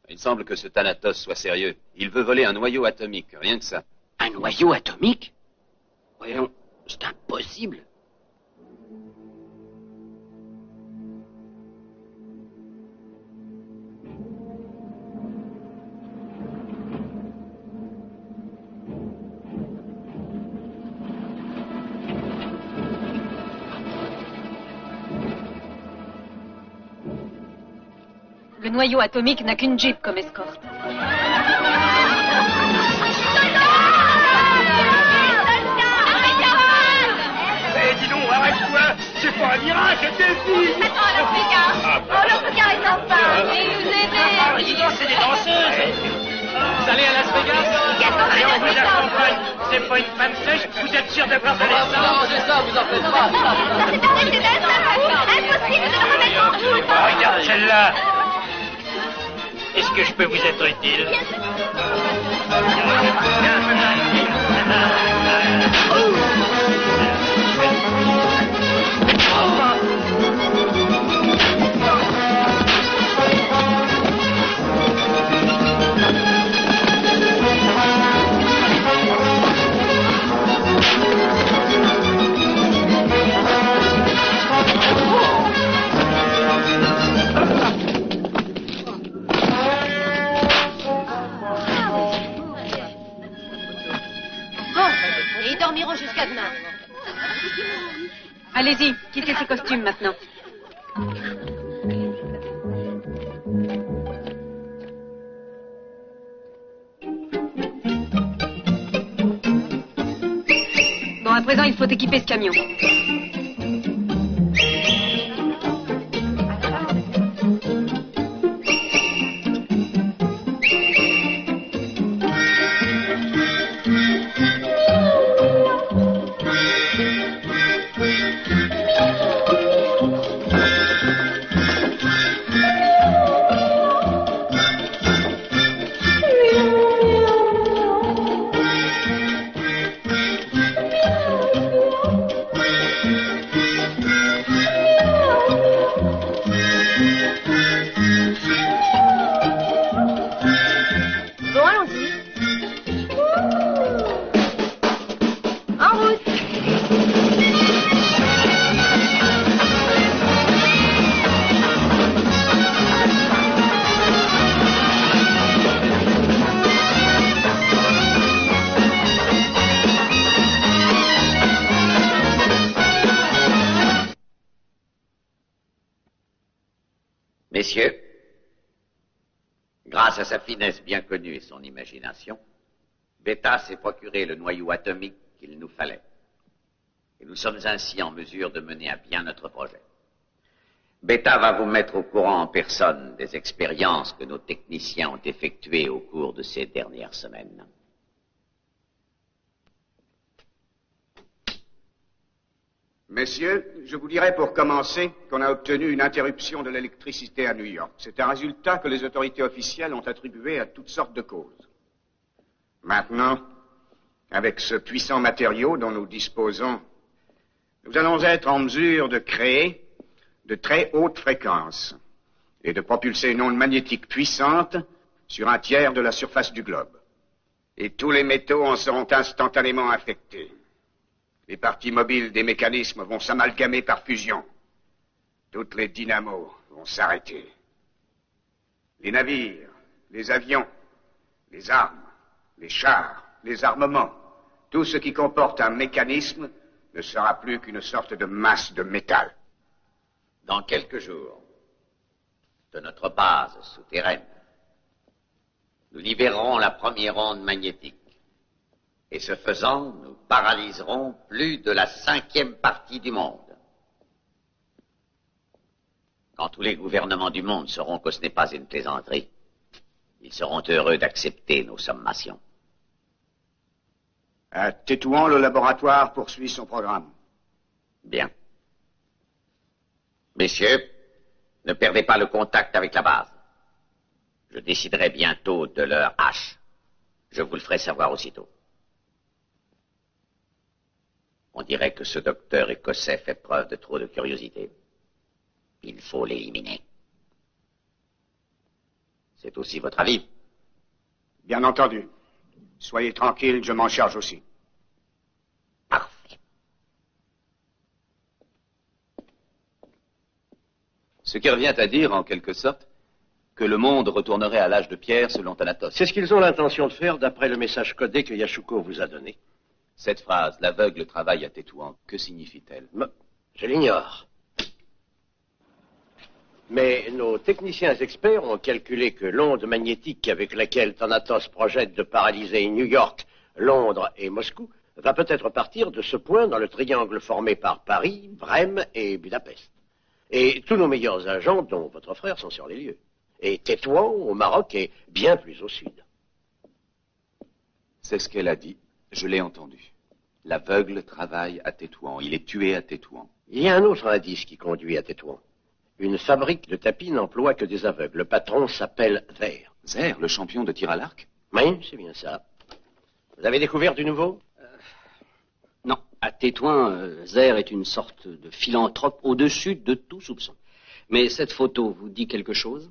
Speaker 5: Il semble que ce Thanatos soit sérieux. Il veut voler un noyau atomique, rien que ça.
Speaker 14: Un noyau atomique? Voyons, c'est impossible.
Speaker 9: Le noyau atomique n'a qu'une Jeep comme escorte.
Speaker 2: Eh, dis donc, arrête-toi. C'est pas un miracle, Delphine.
Speaker 17: Attends, Las Vegas. Oh, le regard est en bas. Et nous aider.
Speaker 2: Dis donc, c'est des danseuses. Vous allez à Las Vegas? Allez, on va à la campagne. C'est pas une femme sèche. Vous êtes sûr d'avoir de l'essence?
Speaker 13: Non, c'est ça, vous en faites pas.
Speaker 17: Ça, c'est un excédent. Impossible de le remettre en route.
Speaker 2: Oh, regarde celle-là. Est-ce que je peux vous être utile?
Speaker 17: Et ils dormiront jusqu'à demain.
Speaker 9: Allez-y, quittez ces costumes maintenant. Bon, à présent, il faut équiper ce camion.
Speaker 8: Messieurs, grâce à sa finesse bien connue et son imagination, Beta s'est procuré le noyau atomique qu'il nous fallait. Et nous sommes ainsi en mesure de mener à bien notre projet. Beta va vous mettre au courant en personne des expériences que nos techniciens ont effectuées au cours de ces dernières semaines.
Speaker 4: Messieurs, je vous dirais pour commencer qu'on a obtenu une interruption de l'électricité à New York. C'est un résultat que les autorités officielles ont attribué à toutes sortes de causes. Maintenant, avec ce puissant matériau dont nous disposons, nous allons être en mesure de créer de très hautes fréquences et de propulser une onde magnétique puissante sur un tiers de la surface du globe. Et tous les métaux en seront instantanément affectés. Les parties mobiles des mécanismes vont s'amalgamer par fusion. Toutes les dynamos vont s'arrêter. Les navires, les avions, les armes, les chars, les armements, tout ce qui comporte un mécanisme ne sera plus qu'une sorte de masse de métal.
Speaker 8: Dans quelques jours, de notre base souterraine, nous libérerons la première onde magnétique. Et ce faisant, nous paralyserons plus de la 5e partie du monde. Quand tous les gouvernements du monde sauront que ce n'est pas une plaisanterie, ils seront heureux d'accepter nos sommations.
Speaker 4: À Tétouan, le laboratoire poursuit son programme.
Speaker 8: Bien. Messieurs, ne perdez pas le contact avec la base. Je déciderai bientôt de l'heure H. Je vous le ferai savoir aussitôt. On dirait que ce docteur écossais fait preuve de trop de curiosité. Il faut l'éliminer. C'est aussi votre avis?
Speaker 4: Bien entendu. Soyez tranquille, je m'en charge aussi.
Speaker 8: Parfait.
Speaker 5: Ce qui revient à dire, en quelque sorte, que le monde retournerait à l'âge de pierre selon Thanatos.
Speaker 8: C'est ce qu'ils ont l'intention de faire d'après le message codé que Yashuko vous a donné.
Speaker 5: Cette phrase, l'aveugle travaille à Tétouan, que signifie-t-elle?
Speaker 8: Je l'ignore. Mais nos techniciens experts ont calculé que l'onde magnétique avec laquelle Thanatos projette de paralyser New York, Londres et Moscou va peut-être partir de ce point dans le triangle formé par Paris, Brême et Budapest. Et tous nos meilleurs agents, dont votre frère, sont sur les lieux. Et Tétouan, au Maroc, est bien plus au sud.
Speaker 5: C'est ce qu'elle a dit. Je l'ai entendu. L'aveugle travaille à Tétouan. Il est tué à Tétouan.
Speaker 8: Il y a un autre indice qui conduit à Tétouan. Une fabrique de tapis n'emploie que des aveugles. Le patron s'appelle Zer.
Speaker 5: Zer, le champion de tir à l'arc?
Speaker 8: Oui, c'est bien ça. Vous avez découvert du nouveau?
Speaker 14: Non. À Tétouan, Zer est une sorte de philanthrope au-dessus de tout soupçon. Mais cette photo vous dit quelque chose?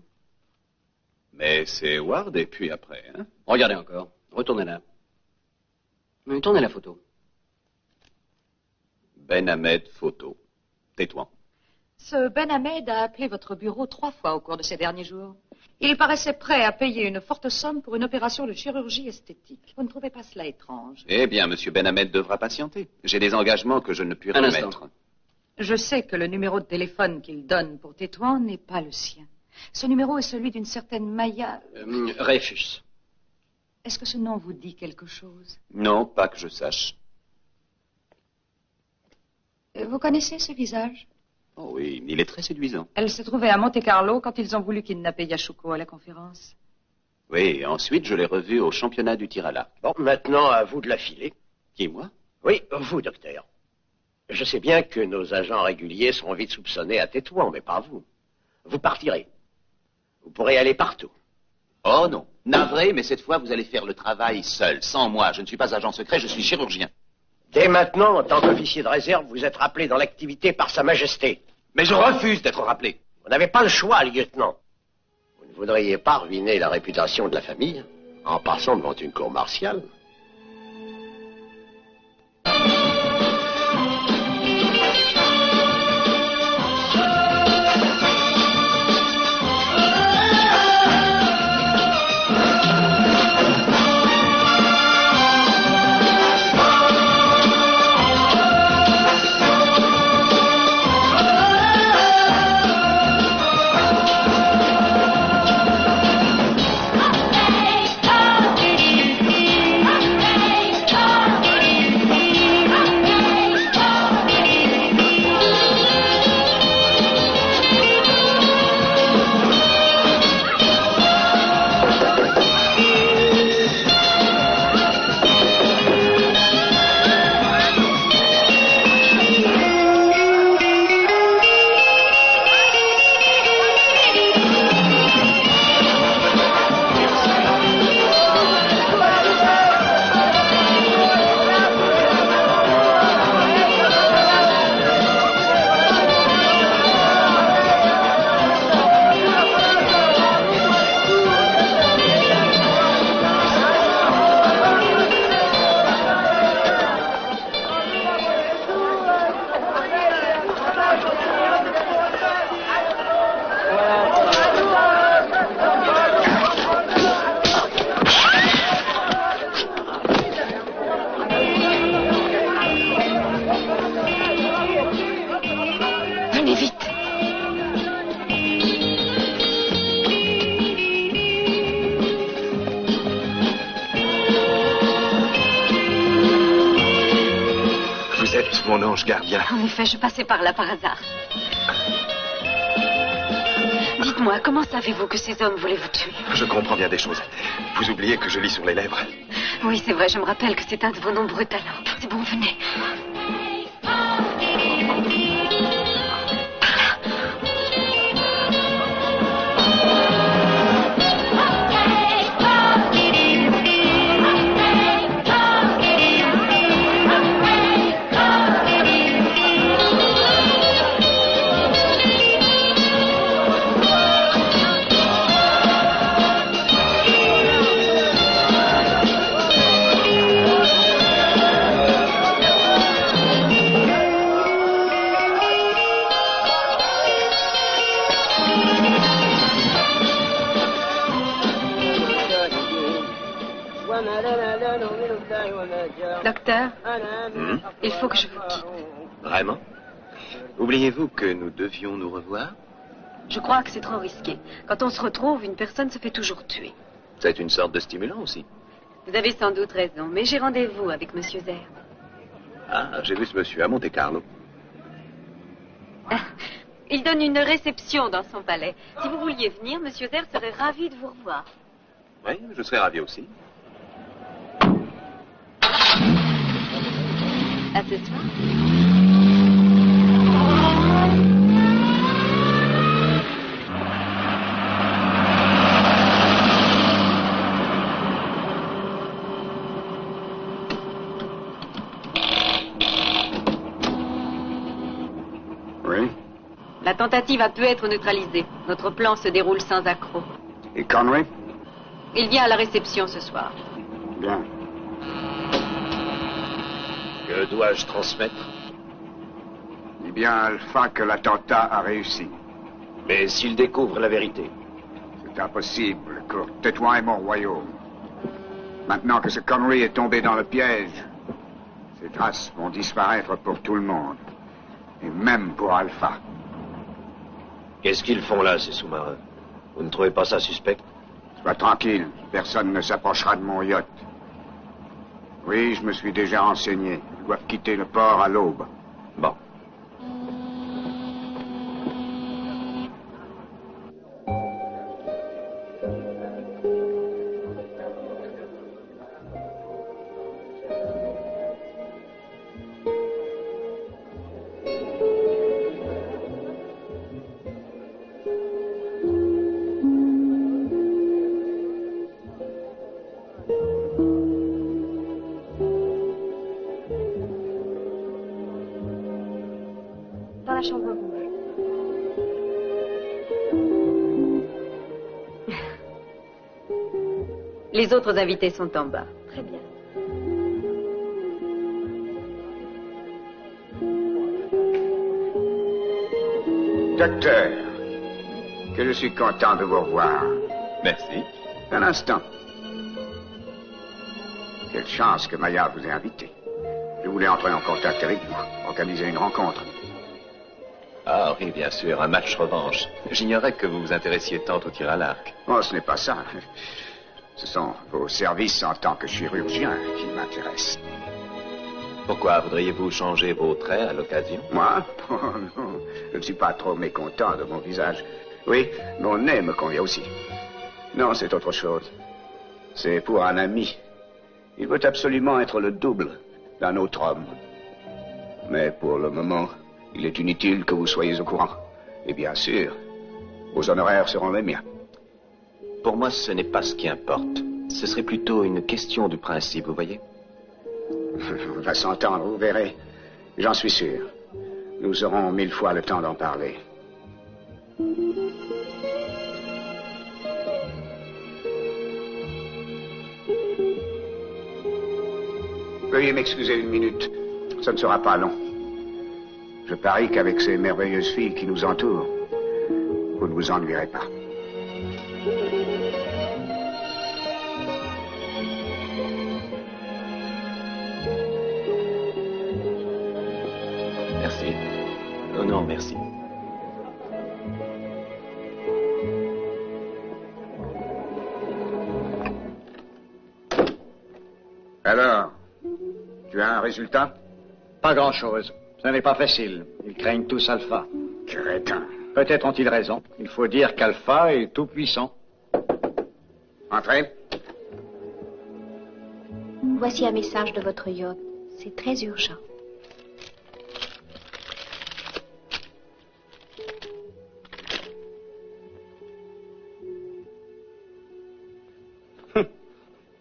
Speaker 5: Mais c'est Ward et puis après, hein?
Speaker 14: Regardez encore. Retournez-la. Tournez la photo.
Speaker 5: Ben Ahmed, photo. Tétouan.
Speaker 10: Ce Ben Ahmed a appelé votre bureau 3 fois au cours de ces derniers jours. Il paraissait prêt à payer une forte somme pour une opération de chirurgie esthétique. Vous ne trouvez pas cela étrange?
Speaker 5: Eh bien, Monsieur Ben Ahmed devra patienter. J'ai des engagements que je ne puis
Speaker 14: Un
Speaker 5: remettre.
Speaker 14: instant.
Speaker 10: Je sais que le numéro de téléphone qu'il donne pour Tétouan n'est pas le sien. Ce numéro est celui d'une certaine Maya...
Speaker 14: Reyfus.
Speaker 10: Est-ce que ce nom vous dit quelque chose?
Speaker 5: Non, pas que je sache.
Speaker 10: Vous connaissez ce visage?
Speaker 5: Oh oui, il est très séduisant.
Speaker 10: Elle s'est trouvée à Monte-Carlo quand ils ont voulu kidnapper Yashuko à la conférence.
Speaker 5: Oui, et ensuite je l'ai revu au championnat du tir à l'arc.
Speaker 8: Bon, maintenant, à vous de la filer.
Speaker 5: Qui, moi?
Speaker 8: Oui, vous, docteur. Je sais bien que nos agents réguliers seront vite soupçonnés à Tétouan, mais pas vous. Vous partirez. Vous pourrez aller partout.
Speaker 5: Oh non, navré, mais cette fois vous allez faire le travail seul, sans moi. Je ne suis pas agent secret, je suis chirurgien.
Speaker 8: Dès maintenant, en tant qu'officier de réserve, vous êtes rappelé dans l'activité par Sa Majesté.
Speaker 5: Mais je refuse d'être rappelé.
Speaker 8: Vous n'avez pas le choix, lieutenant. Vous ne voudriez pas ruiner la réputation de la famille en passant devant une cour martiale?
Speaker 11: Vous êtes mon ange gardien.
Speaker 9: En effet, je passais par là par hasard. Dites-moi, comment savez-vous que ces hommes voulaient vous tuer?
Speaker 11: Je comprends bien des choses. Vous oubliez que je lis sur les lèvres.
Speaker 9: Oui, c'est vrai, je me rappelle que c'est un de vos nombreux talents. C'est bon, venez. Docteur, il faut que je vous quitte.
Speaker 5: Vraiment? Oubliez-vous que nous devions nous revoir?
Speaker 9: Je crois que c'est trop risqué. Quand on se retrouve, une personne se fait toujours tuer.
Speaker 5: C'est une sorte de stimulant aussi.
Speaker 9: Vous avez sans doute raison, mais j'ai rendez-vous avec Monsieur Zer.
Speaker 5: Ah, j'ai vu ce monsieur à Monte-Carlo.
Speaker 9: Il donne une réception dans son palais. Si vous vouliez venir, Monsieur Zer serait ravi de vous revoir.
Speaker 5: Oui, je serais ravi aussi.
Speaker 9: À ce soir.
Speaker 4: Oui?
Speaker 9: La tentative a pu être neutralisée. Notre plan se déroule sans accroc.
Speaker 4: Et Conway?
Speaker 9: Il vient à la réception ce soir.
Speaker 4: Bien.
Speaker 11: Que dois-je transmettre?
Speaker 4: Dis bien à Alpha que l'attentat a réussi.
Speaker 11: Mais s'il découvre la vérité?
Speaker 4: C'est impossible, Kurt. Tais-toi et mon royaume. Maintenant que ce Connery est tombé dans le piège, ses traces vont disparaître pour tout le monde. Et même pour Alpha.
Speaker 11: Qu'est-ce qu'ils font là, ces sous-marins? Vous ne trouvez pas ça suspect?
Speaker 4: Sois tranquille. Personne ne s'approchera de mon yacht. Oui, je me suis déjà renseigné. Ils doivent quitter le port à l'aube.
Speaker 11: Bon.
Speaker 9: Dans la chambre rouge. Les autres invités sont en bas. Très bien.
Speaker 4: Docteur, que je suis content de vous revoir.
Speaker 5: Merci.
Speaker 4: Un instant. Quelle chance que Maya vous ait invité. Je voulais entrer en contact avec vous, organiser une rencontre.
Speaker 5: Ah oui, bien sûr, un match revanche. J'ignorais que vous vous intéressiez tant au tir à l'arc.
Speaker 4: Oh, ce n'est pas ça. Ce sont vos services en tant que chirurgien qui m'intéressent.
Speaker 5: Pourquoi voudriez-vous changer vos traits à l'occasion?
Speaker 4: Moi? Oh non, je ne suis pas trop mécontent de mon visage. Oui, mon nez me convient aussi. Non, c'est autre chose. C'est pour un ami. Il veut absolument être le double d'un autre homme. Mais pour le moment, il est inutile que vous soyez au courant. Et bien sûr, vos honoraires seront les miens.
Speaker 5: Pour moi, ce n'est pas ce qui importe. Ce serait plutôt une question du principe, vous voyez?
Speaker 4: On va s'entendre, vous verrez. J'en suis sûr. Nous aurons 1000 fois le temps d'en parler. Veuillez m'excuser une minute. Ça ne sera pas long. Je parie qu'avec ces merveilleuses filles qui nous entourent, vous ne vous ennuierez pas.
Speaker 5: Merci. Non, non, merci.
Speaker 4: Alors, tu as un résultat?
Speaker 12: Pas grand-chose. Ce n'est pas facile. Ils craignent tous Alpha.
Speaker 4: Crétin.
Speaker 12: Peut-être ont-ils raison. Il faut dire qu'Alpha est tout puissant.
Speaker 4: Entrez.
Speaker 17: Voici un message de votre yacht. C'est très urgent.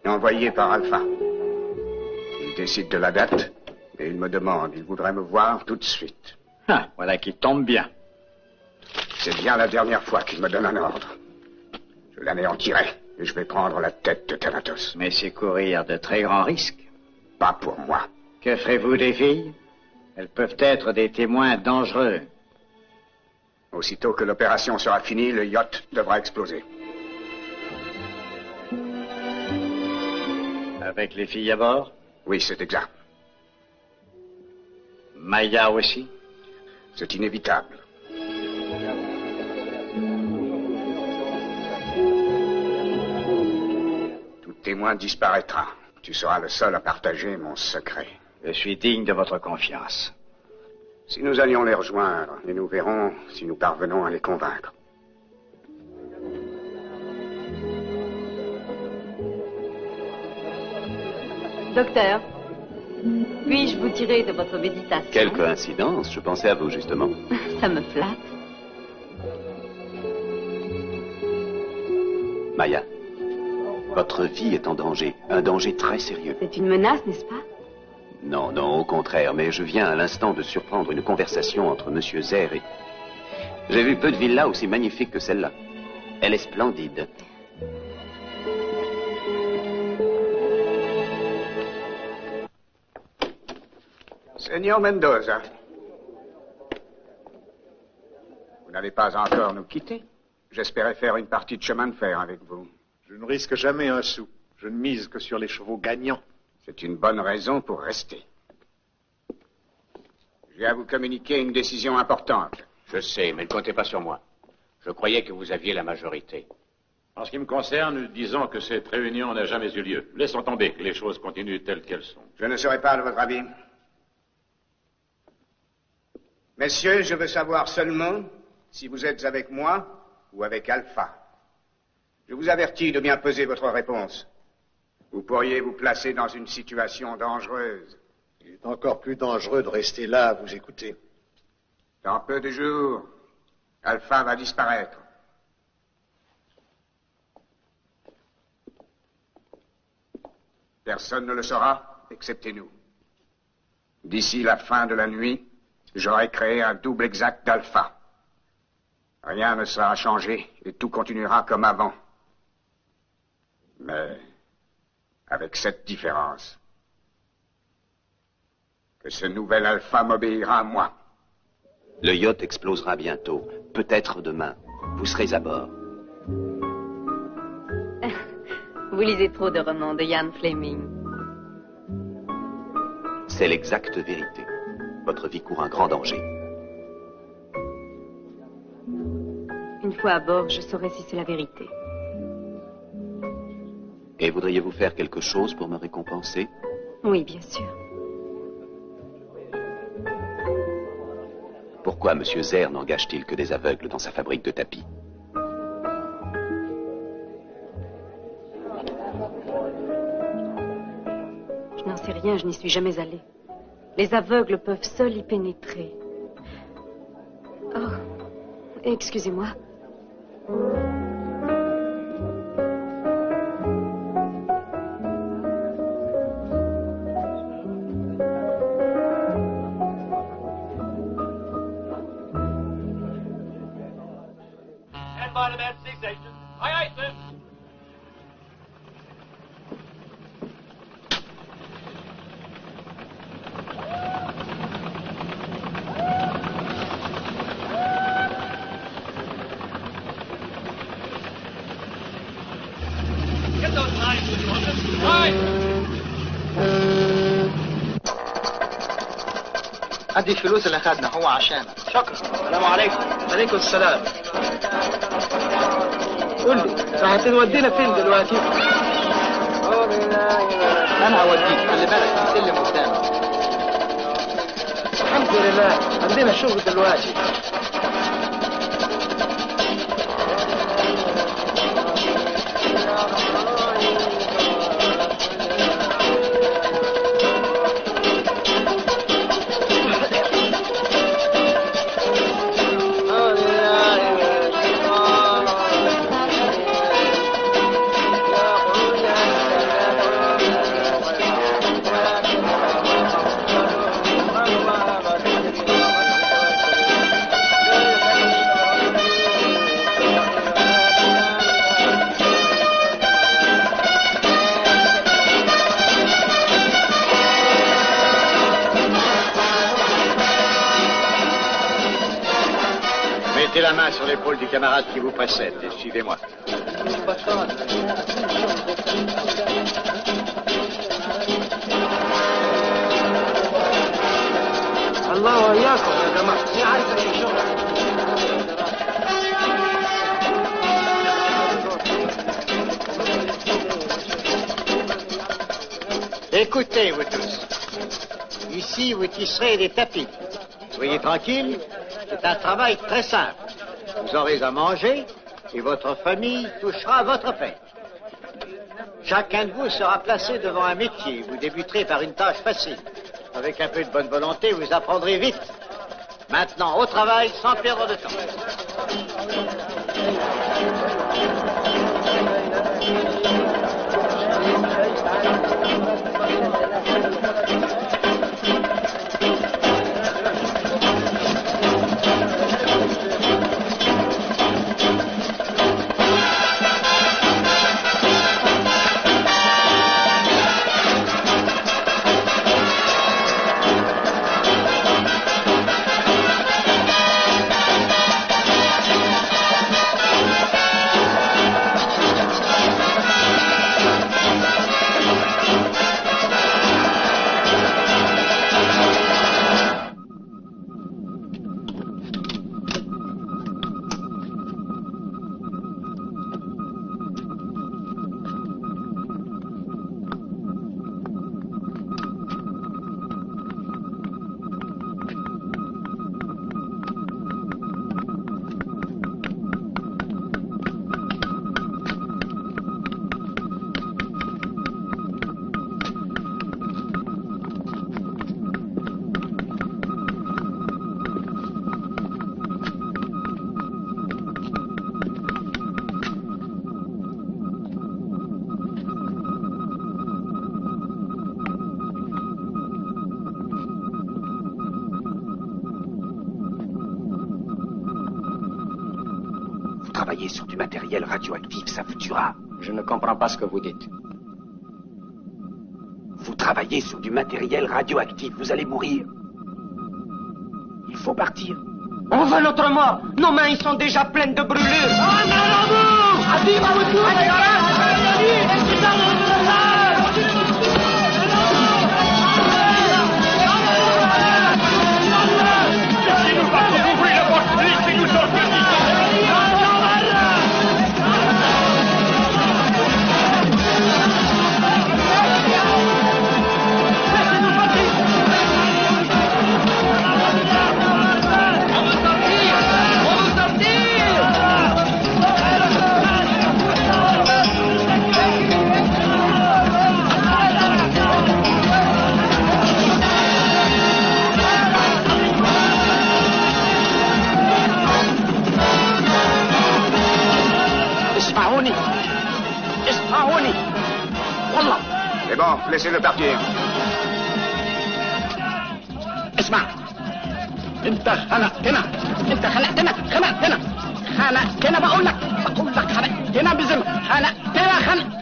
Speaker 4: Envoyé par Alpha. Il décide de la date et il me demande. Il voudrait me voir tout de suite.
Speaker 12: Ah, voilà qui tombe bien.
Speaker 4: C'est bien la dernière fois qu'il me donne un ordre. Je l'anéantirai et je vais prendre la tête de Thanatos.
Speaker 12: Mais c'est courir de très grands risques.
Speaker 4: Pas pour moi.
Speaker 12: Que ferez-vous des filles? Elles peuvent être des témoins dangereux.
Speaker 4: Aussitôt que l'opération sera finie, le yacht devra exploser.
Speaker 12: Avec les filles à bord?
Speaker 4: Oui, c'est exact.
Speaker 12: Maya aussi?
Speaker 4: C'est inévitable. Tout témoin disparaîtra. Tu seras le seul à partager mon secret.
Speaker 12: Je suis digne de votre confiance.
Speaker 4: Si nous allions les rejoindre, et nous verrons si nous parvenons à les convaincre.
Speaker 9: Docteur, puis-je vous tirer de votre méditation?
Speaker 5: Quelle coïncidence, je pensais à vous justement.
Speaker 9: Ça me flatte.
Speaker 5: Maya, votre vie est en danger, un danger très sérieux.
Speaker 9: C'est une menace, n'est-ce pas?
Speaker 5: Non, non, au contraire, mais je viens à l'instant de surprendre une conversation entre Monsieur Zer et... J'ai vu peu de villas aussi magnifiques que celle-là. Elle est splendide.
Speaker 4: Seigneur Mendoza, vous n'allez pas encore nous quitter? J'espérais faire une partie de chemin de fer avec vous.
Speaker 18: Je ne risque jamais un sou. Je ne mise que sur les chevaux gagnants.
Speaker 4: C'est une bonne raison pour rester. J'ai à vous communiquer une décision importante.
Speaker 19: Je sais, mais ne comptez pas sur moi. Je croyais que vous aviez la majorité.
Speaker 7: En ce qui me concerne, disons que cette réunion n'a jamais eu lieu. Laissons tomber, que les choses continuent telles qu'elles sont.
Speaker 4: Je ne serai pas de votre avis. Messieurs, je veux savoir seulement si vous êtes avec moi ou avec Alpha. Je vous avertis de bien peser votre réponse. Vous pourriez vous placer dans une situation dangereuse.
Speaker 18: Il est encore plus dangereux de rester là à vous écouter.
Speaker 4: Dans peu de jours, Alpha va disparaître. Personne ne le saura, excepté nous. D'ici la fin de la nuit, j'aurai créé un double exact d'Alpha. Rien ne sera changé et tout continuera comme avant. Mais avec cette différence, que ce nouvel Alpha m'obéira à moi.
Speaker 5: Le yacht explosera bientôt, peut-être demain. Vous serez à bord.
Speaker 9: Vous lisez trop de romans de Ian Fleming.
Speaker 5: C'est l'exacte vérité. Votre vie court un grand danger.
Speaker 9: Une fois à bord, je saurai si c'est la vérité.
Speaker 5: Et voudriez-vous faire quelque chose pour me récompenser?
Speaker 9: Oui, bien sûr.
Speaker 5: Pourquoi M. Zer n'engage-t-il que des aveugles dans sa fabrique de tapis?
Speaker 9: Je n'en sais rien, je n'y suis jamais allée. Les aveugles peuvent seuls y pénétrer. Oh, excusez-moi.
Speaker 2: Stand by to that C-section. Aye, aye, sir. Get those lines, would you want them? Aye.
Speaker 6: هدي الفلوس اللي اخذنا هو عشانك. شكرا. السلام عليكم. عليكم السلام. قول لي راح تودينا فين دلوقتي؟ انا هوديك، خلي بالك السلم قدامك.
Speaker 20: لله عندنا شغل دلوقتي.
Speaker 12: Mettez la main sur l'épaule du camarade qui vous précède et suivez-moi.
Speaker 20: الله وإياكم يا جماعة. مين عارف أي شغل؟
Speaker 12: Écoutez, vous tous. Ici, vous tisserez des tapis. Soyez tranquilles, c'est un travail très simple. Vous aurez à manger et votre famille touchera votre paie. Chacun de vous sera placé devant un métier. Vous débuterez par une tâche facile. Avec un peu de bonne volonté, vous apprendrez vite. Maintenant, au travail, sans perdre de temps.
Speaker 11: Travailler sur du matériel radioactif, ça vous tuera.
Speaker 13: Je ne comprends pas ce que vous dites.
Speaker 11: Vous travaillez sur du matériel radioactif, vous allez mourir. Il faut partir.
Speaker 2: On veut notre mort. Nos mains y sont déjà pleines de brûlures.
Speaker 4: C'est bon, laissez-le partir.
Speaker 14: اسمع انت خنقتنا خنقتنا بقول لك خنقتنا بذمة خنق.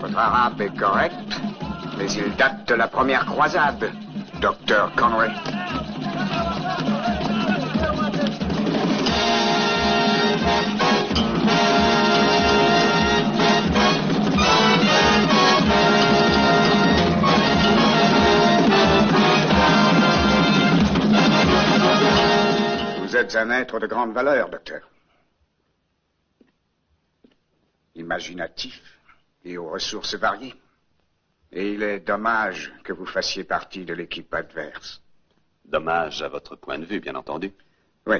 Speaker 4: Votre arabe est correct, mais il date de la première croisade, Dr. Conway. Vous êtes un être de grande valeur, docteur. Imaginatif et aux ressources variées. Et il est dommage que vous fassiez partie de l'équipe adverse.
Speaker 5: Dommage à votre point de vue, bien entendu.
Speaker 4: Oui.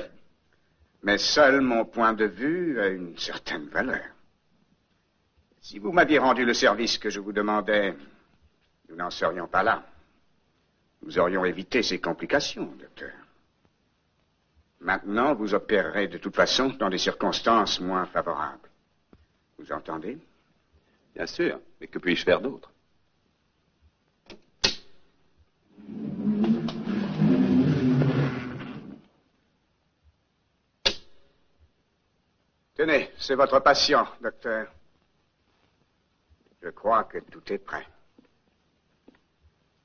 Speaker 4: Mais seul mon point de vue a une certaine valeur. Si vous m'aviez rendu le service que je vous demandais, nous n'en serions pas là. Nous aurions évité ces complications, docteur. Maintenant, vous opérerez de toute façon dans des circonstances moins favorables. Vous entendez?
Speaker 5: Bien sûr, mais que puis-je faire d'autre?
Speaker 4: Tenez, c'est votre patient, docteur. Je crois que tout est prêt.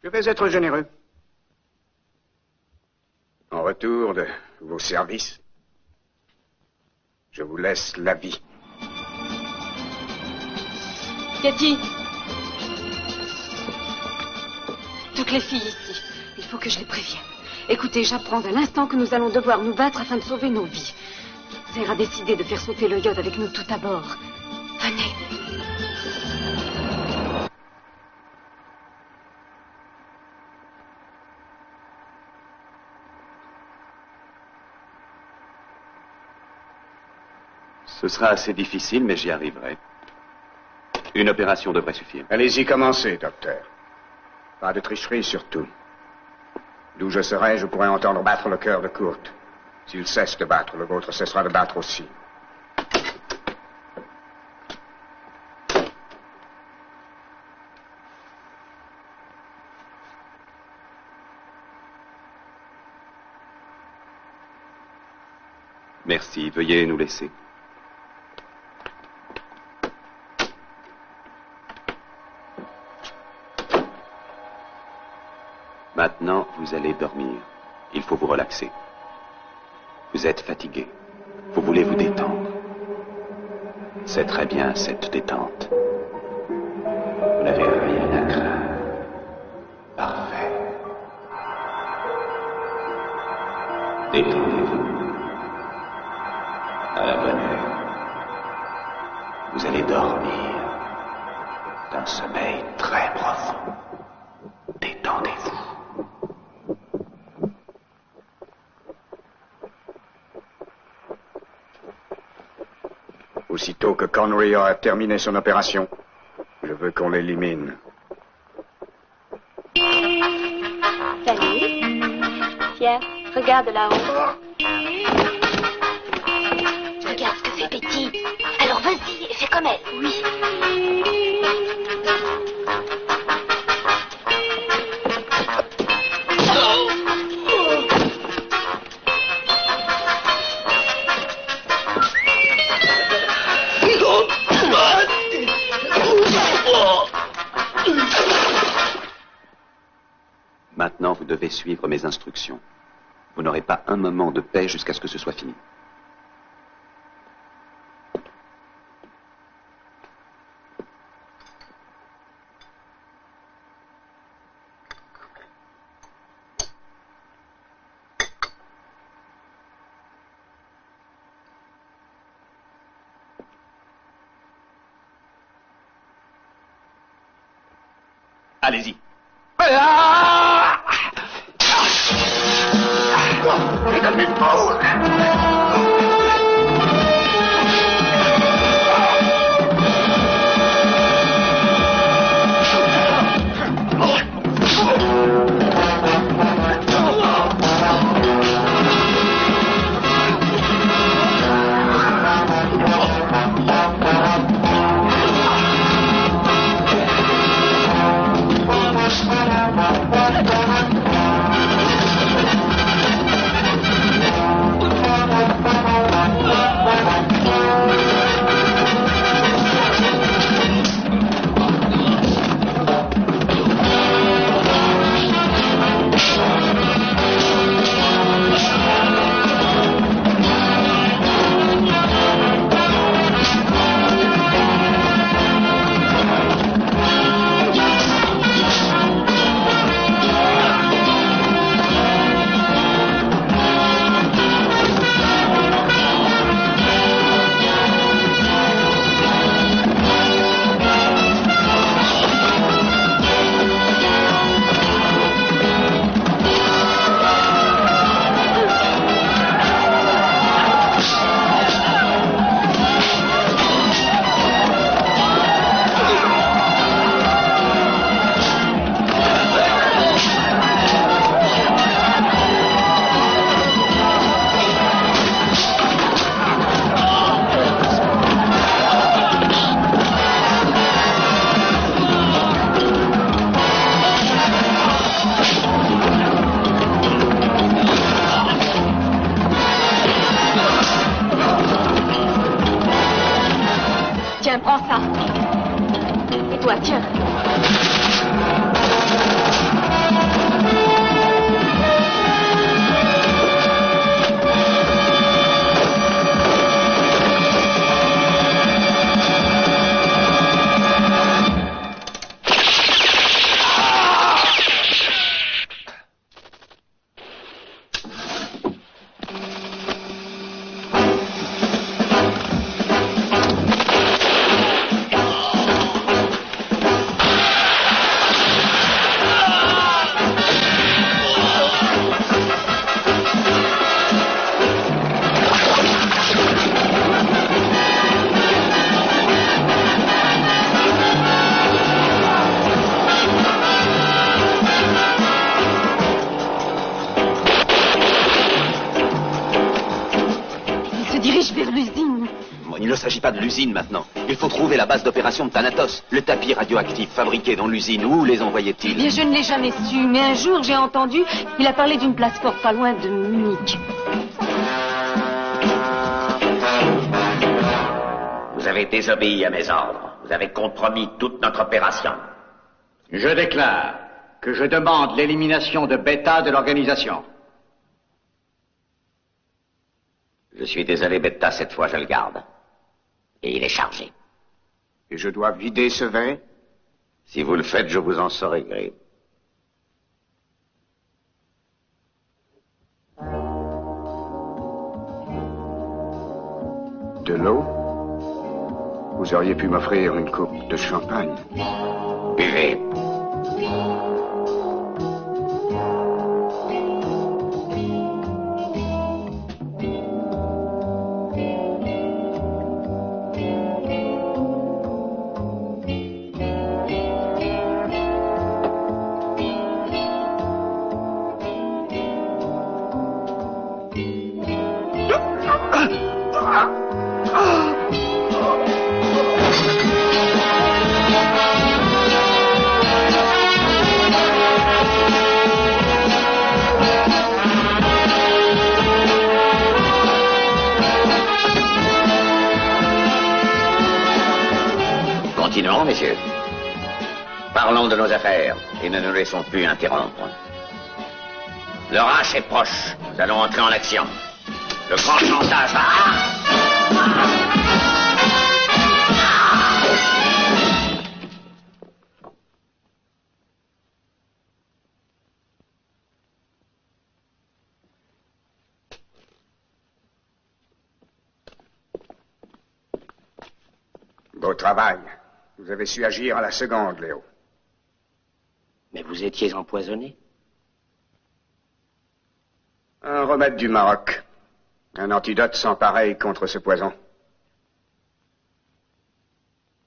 Speaker 4: Je vais être généreux. En retour de vos services, je vous laisse la vie.
Speaker 9: Cathy! Toutes les filles ici, il faut que je les prévienne. Écoutez, j'apprends à l'instant que nous allons devoir nous battre afin de sauver nos vies. Claire a décidé de faire sauter le yacht avec nous tout à bord. Venez.
Speaker 5: Ce sera assez difficile, mais j'y arriverai. Une opération devrait suffire.
Speaker 4: Allez-y, commencez, docteur. Pas de tricherie, surtout. D'où je serai, je pourrai entendre battre le cœur de Kurt. S'il cesse de battre, le vôtre cessera de battre aussi.
Speaker 5: Merci, veuillez nous laisser. Maintenant, vous allez dormir. Il faut vous relaxer. Vous êtes fatigué. Vous voulez vous détendre. C'est très bien, cette détente. Vous n'avez rien à craindre. Parfait. Détendez-vous. À la bonne heure. Vous allez dormir d'un sommeil très profond. Détendez-vous.
Speaker 4: Aussitôt que Connery aura terminé son opération, je veux qu'on l'élimine.
Speaker 17: Salut. Tiens, regarde là-haut. Regarde ce que fait Betty. Alors vas-y, fais comme elle. Oui.
Speaker 5: Maintenant, vous devez suivre mes instructions. Vous n'aurez pas un moment de paix jusqu'à ce que ce soit fini. Allez-y.
Speaker 9: toi, tiens.
Speaker 5: Il ne s'agit pas de l'usine maintenant. Il faut trouver la base d'opération de Thanatos. Le tapis radioactif fabriqué dans l'usine, où les envoyait-il?
Speaker 9: Eh bien, je ne l'ai jamais su, mais un jour, j'ai entendu, il a parlé d'une place forte pas loin de Munich.
Speaker 11: Vous avez désobéi à mes ordres. Vous avez compromis toute notre opération.
Speaker 12: Je déclare que je demande l'élimination de Beta de l'organisation.
Speaker 11: Je suis désolé, Beta, cette fois je le garde. Et il est chargé.
Speaker 4: Et je dois vider ce verre?
Speaker 11: Si vous le faites, je vous en saurai gré.
Speaker 4: De l'eau? Vous auriez pu m'offrir une coupe de champagne.
Speaker 11: Buvez. Continuons, messieurs. Parlons de nos affaires et ne nous laissons plus interrompre. Le rush est proche. Nous allons entrer en action. Le grand chantage va...
Speaker 4: Beau travail. Vous avez su agir à la seconde, Léo.
Speaker 11: Mais vous étiez empoisonné?
Speaker 4: Un remède du Maroc. Un antidote sans pareil contre ce poison.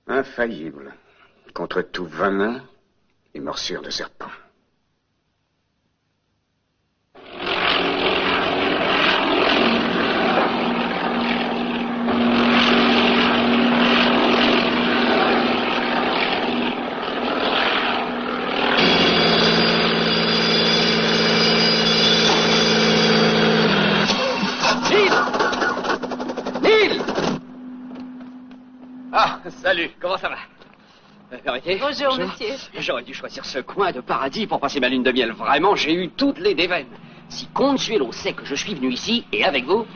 Speaker 4: Infaillible. Contre tout venin et morsure de serpent.
Speaker 14: Ah, salut, comment ça va? Arrêtez.
Speaker 9: Bonjour, monsieur.
Speaker 14: J'aurais dû choisir ce coin de paradis pour passer ma lune de miel. Vraiment, j'ai eu toutes les déveines. Si Consuelo sait que je suis venu ici, et avec vous,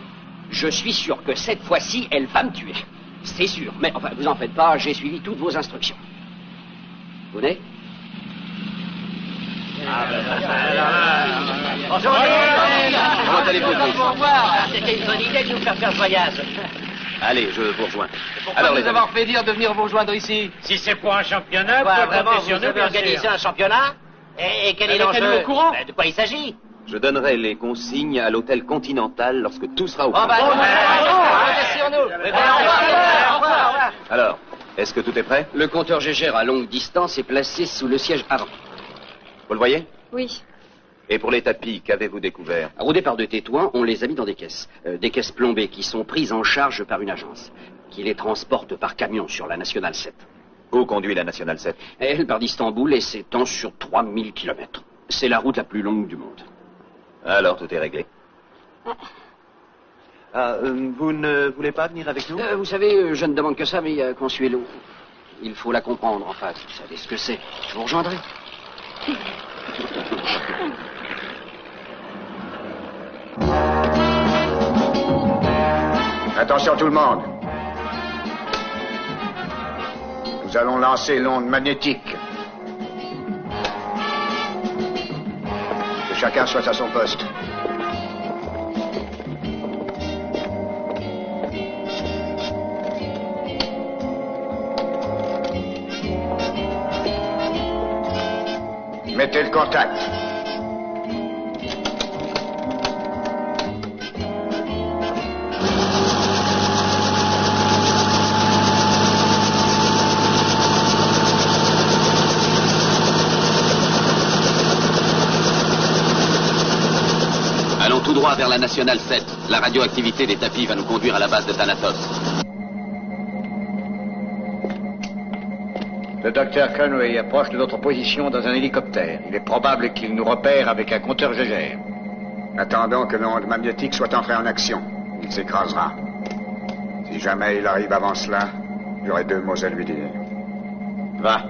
Speaker 14: je suis sûr que cette fois-ci, elle va me tuer. C'est sûr. Mais enfin, vous en faites pas, j'ai suivi toutes vos instructions. Vous venez?
Speaker 12: Bonjour,
Speaker 14: comment allez-vous?
Speaker 12: Au revoir. C'était une bonne idée de nous faire ce voyage.
Speaker 5: Allez, je vous rejoins.
Speaker 2: Pourquoi nous avoir fait dire de venir vous rejoindre ici? Si c'est pour un championnat,
Speaker 12: Quoi,
Speaker 2: vous
Speaker 12: vraiment,
Speaker 2: comptez sur
Speaker 12: vous
Speaker 2: nous,
Speaker 12: avez
Speaker 2: bien
Speaker 12: organisé
Speaker 2: sûr.
Speaker 12: un championnat? Et quel est
Speaker 2: Avec
Speaker 12: l'enjeu?
Speaker 2: êtes-vous au courant?
Speaker 12: De quoi il s'agit?
Speaker 5: Je donnerai les consignes à l'hôtel Continental lorsque tout sera au
Speaker 12: Oh,
Speaker 5: point.
Speaker 12: bah, comptez sur nous. Au revoir.
Speaker 5: Alors, est-ce que tout est prêt?
Speaker 14: Le compteur Gégère à longue distance est placé sous le siège avant.
Speaker 5: Vous le voyez?
Speaker 9: Oui.
Speaker 5: Et pour les tapis, qu'avez-vous découvert?
Speaker 14: Au départ de Tétouan, on les a mis dans des caisses. Des caisses plombées qui sont prises en charge par une agence, qui les transporte par camion sur la Nationale 7.
Speaker 5: Où conduit la Nationale 7?
Speaker 14: Elle part d'Istanbul et s'étend sur 3000 kilomètres. C'est la route la plus longue du monde.
Speaker 5: Alors, tout est réglé. Vous ne voulez pas venir avec nous?
Speaker 14: Vous savez, je ne demande que ça, mais Consuelo, Il faut la comprendre en face. Vous savez ce que c'est. Je vous rejoindrai.
Speaker 4: Attention tout le monde. Nous allons lancer l'onde magnétique. Que chacun soit à son poste. Mettez le contact.
Speaker 5: Allons tout droit vers la Nationale 7. La radioactivité des tapis va nous conduire à la base de Thanatos.
Speaker 12: Le docteur Conway approche de notre position dans un hélicoptère. Il est probable qu'il nous repère avec un compteur Gégère.
Speaker 4: Attendons que l'onde magnétique soit entrée en action. Il s'écrasera. Si jamais il arrive avant cela, j'aurai 2 mots à lui dire.
Speaker 12: Va.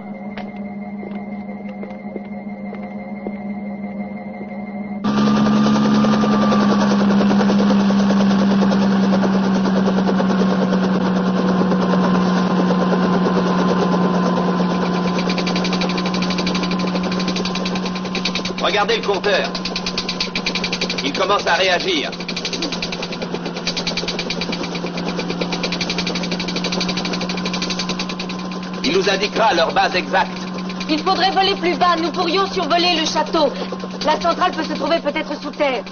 Speaker 5: Regardez le compteur. Il commence à réagir. Il nous indiquera leur base exacte.
Speaker 9: Il faudrait voler plus bas. Nous pourrions survoler le château. La centrale peut se trouver peut-être sous terre.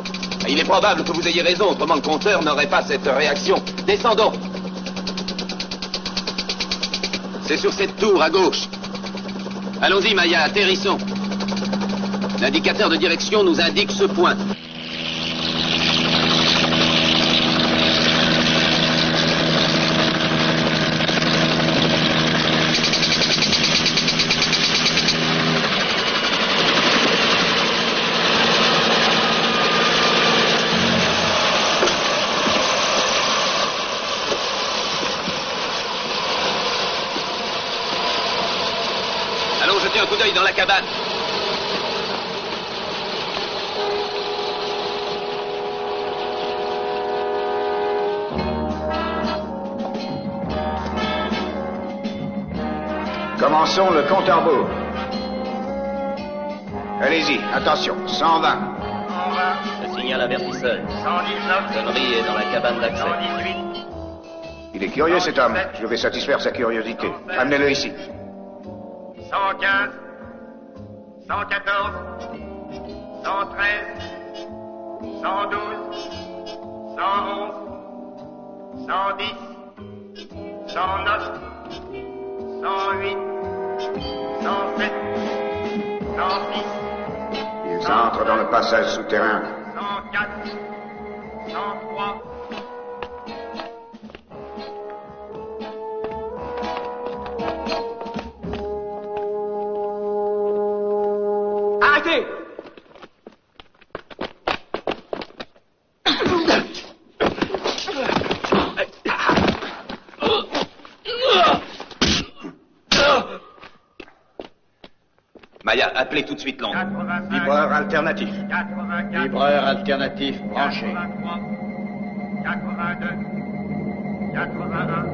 Speaker 5: Il est probable que vous ayez raison, autrement le compteur n'aurait pas cette réaction. Descendons. C'est sur cette tour à gauche. Allons-y, Maya, atterrissons. L'indicateur de direction nous indique ce point. Allons jeter un coup d'œil dans la cabane.
Speaker 4: Commençons le compte à rebours. Allez-y, attention, 120.
Speaker 13: Le signal avertisseur.
Speaker 2: 119.
Speaker 13: Connery est dans la cabane d'accès.
Speaker 2: 118.
Speaker 4: Il est curieux cet homme. Je vais satisfaire sa curiosité. Amenez-le ici.
Speaker 2: 115. 114. 113. 112. 111. 110. 109. 108. 107. 106.
Speaker 4: Ils entrent dans le passage souterrain.
Speaker 2: 104. 103.
Speaker 20: Arrêtez!
Speaker 5: Maya, appelez tout de suite l'onde.
Speaker 4: Vibreur alternatif.
Speaker 2: 84.
Speaker 12: Vibreur alternatif branché.
Speaker 2: 83. 82. 81.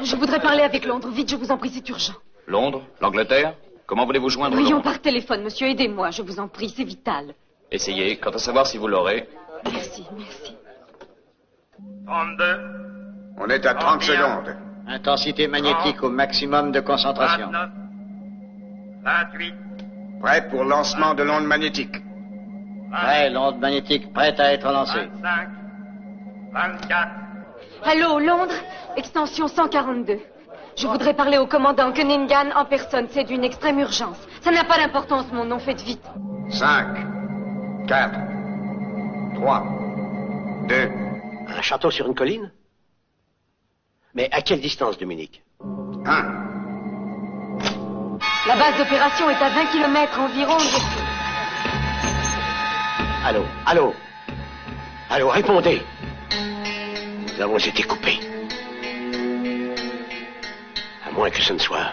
Speaker 9: Je voudrais parler avec Londres. Vite, je vous en prie, c'est urgent.
Speaker 15: Londres? L'Angleterre? Comment voulez-vous joindre
Speaker 9: Voyons
Speaker 15: Londres?
Speaker 9: par téléphone, monsieur. Aidez-moi, je vous en prie, c'est vital.
Speaker 15: Essayez. Quant à savoir si vous l'aurez...
Speaker 9: Merci, merci.
Speaker 2: 32.
Speaker 4: On est à 30 secondes.
Speaker 12: Intensité magnétique au maximum de concentration.
Speaker 2: 29. 28.
Speaker 4: Prêt pour lancement de l'onde magnétique.
Speaker 12: Ouais, l'onde magnétique prête à être lancée.
Speaker 2: 25. 24.
Speaker 9: Allô, Londres, extension 142. Je voudrais parler au commandant Cunningham en personne. C'est d'une extrême urgence. Ça n'a pas d'importance, mon nom. Faites vite.
Speaker 4: 5, 4, 3, 2.
Speaker 8: Un château sur une colline? Mais à quelle distance, Dominique?
Speaker 4: 1.
Speaker 9: La base d'opération est à 20 km environ.
Speaker 8: Allô, allô? Allô, répondez. Nous avons été coupés. À moins que ce ne soit...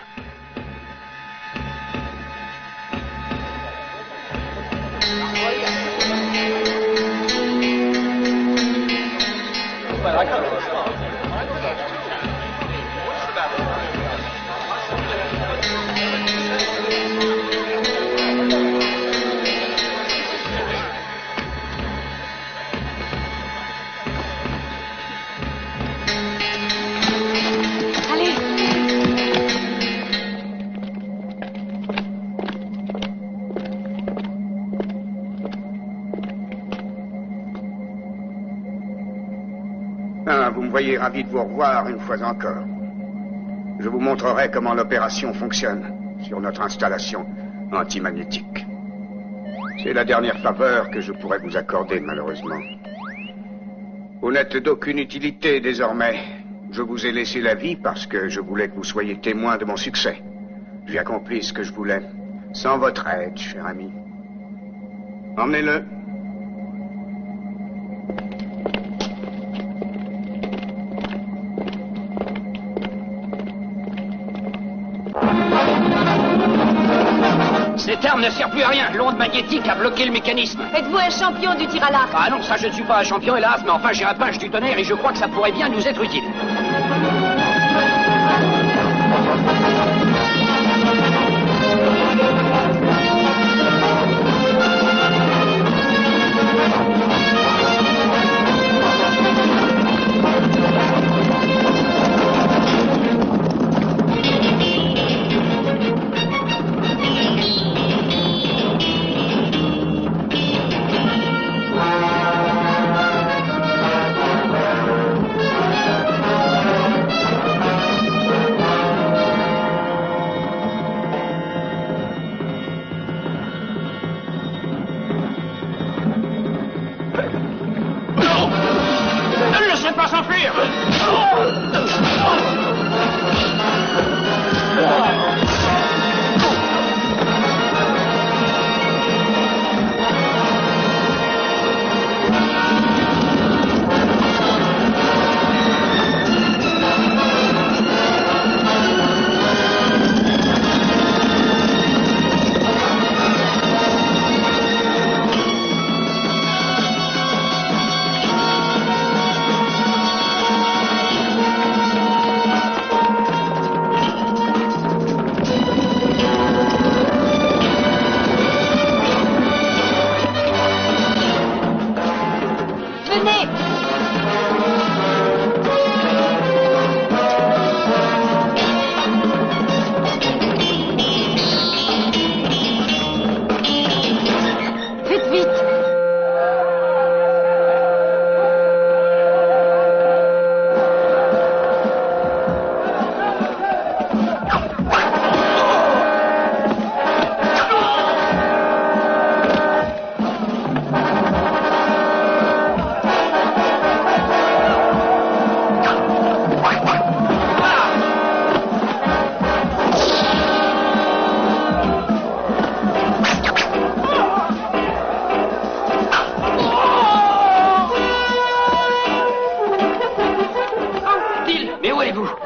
Speaker 9: Allez.
Speaker 4: Ah, vous me voyez ravi de vous revoir une fois encore. Je vous montrerai comment l'opération fonctionne sur notre installation antimagnétique. C'est la dernière faveur que je pourrais vous accorder, malheureusement. Vous n'êtes d'aucune utilité désormais. Je vous ai laissé la vie parce que je voulais que vous soyez témoin de mon succès. J'ai accompli ce que je voulais, sans votre aide, cher ami. Emmenez-le.
Speaker 14: Cette arme ne sert plus à rien. L'onde magnétique a bloqué le mécanisme.
Speaker 9: Êtes-vous un champion du tir à l'arc?
Speaker 14: Ah non, ça je ne suis pas un champion, hélas, mais enfin j'ai un punch du tonnerre et je crois que ça pourrait bien nous être utile.
Speaker 2: Ne le laissez pas s'enfuir.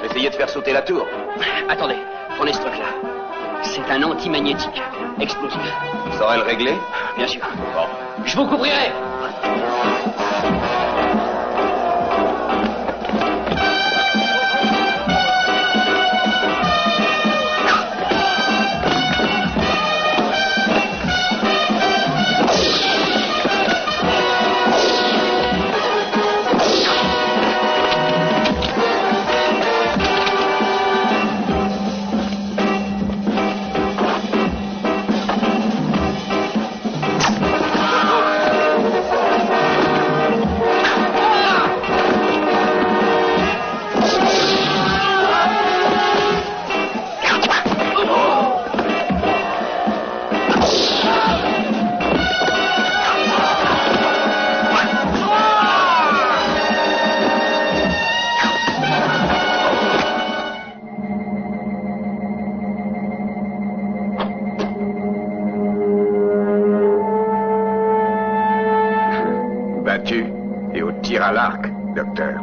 Speaker 5: Essayez de faire sauter la tour.
Speaker 14: Attendez, prenez ce truc-là. C'est un antimagnétique. Explosif.
Speaker 5: Vous saurez le régler?
Speaker 14: Bien sûr.
Speaker 5: Bon.
Speaker 14: Je vous couvrirai.
Speaker 4: à l'arc, docteur.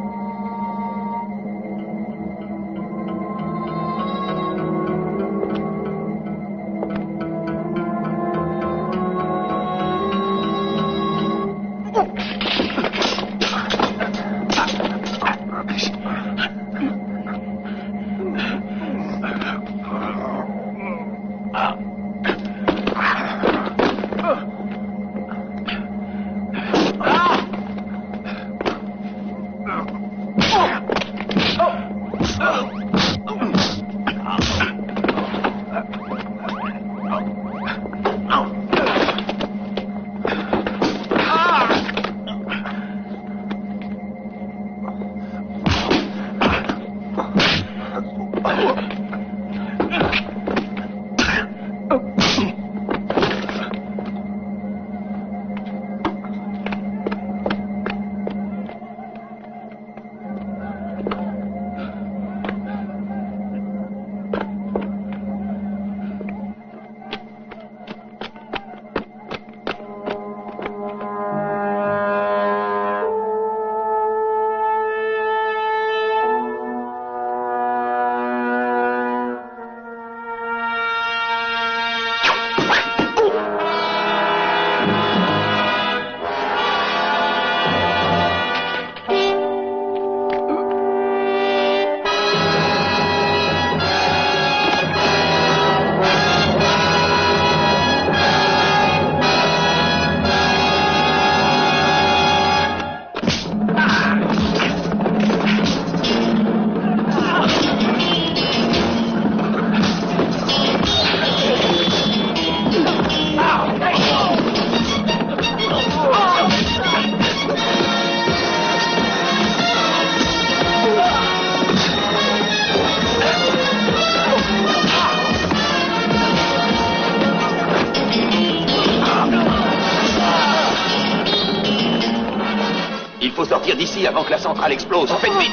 Speaker 5: Sortir d'ici avant que la centrale explose. Faites vite!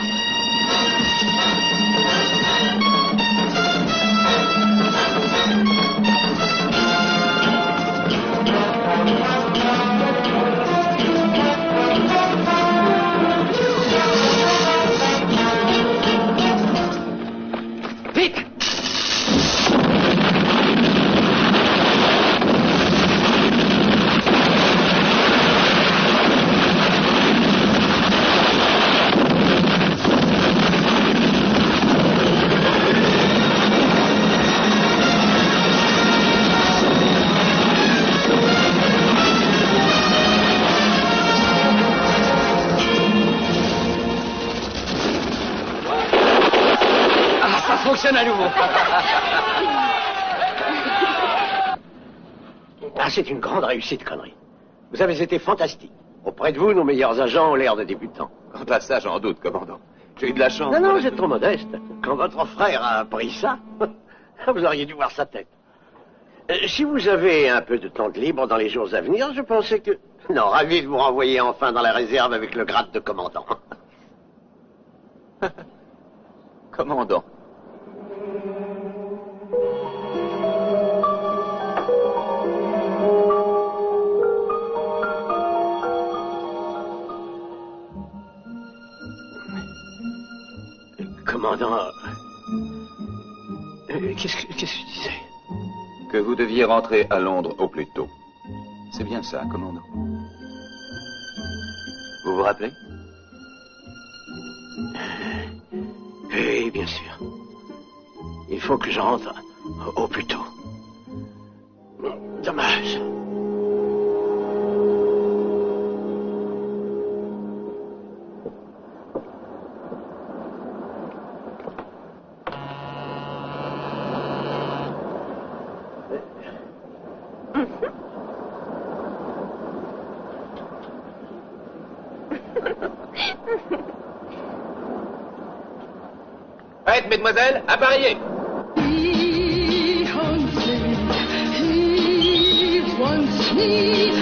Speaker 14: Vite! Fonctionne à nouveau.
Speaker 8: Ah, c'est une grande réussite, Connery. Vous avez été fantastique. Auprès de vous, nos meilleurs agents ont l'air de débutants.
Speaker 5: Quant à ça, j'en doute, commandant. J'ai eu de la chance.
Speaker 8: Non, vous êtes trop modeste. Quand votre frère a appris ça, vous auriez dû voir sa tête. Si vous avez un peu de temps de libre dans les jours à venir, je pensais que... Non, ravi de vous renvoyer enfin dans la réserve avec le grade de commandant.
Speaker 5: Commandant.
Speaker 8: Commandant... Qu'est-ce que tu disais?
Speaker 5: Que vous deviez rentrer à Londres au plus tôt. C'est bien ça, commandant. Vous vous rappelez?
Speaker 8: Oui, bien sûr. Il faut que je rentre au plus tôt. Dommage.
Speaker 5: Prête, mesdemoiselles, appareillez!
Speaker 21: He hunts me, he wants me.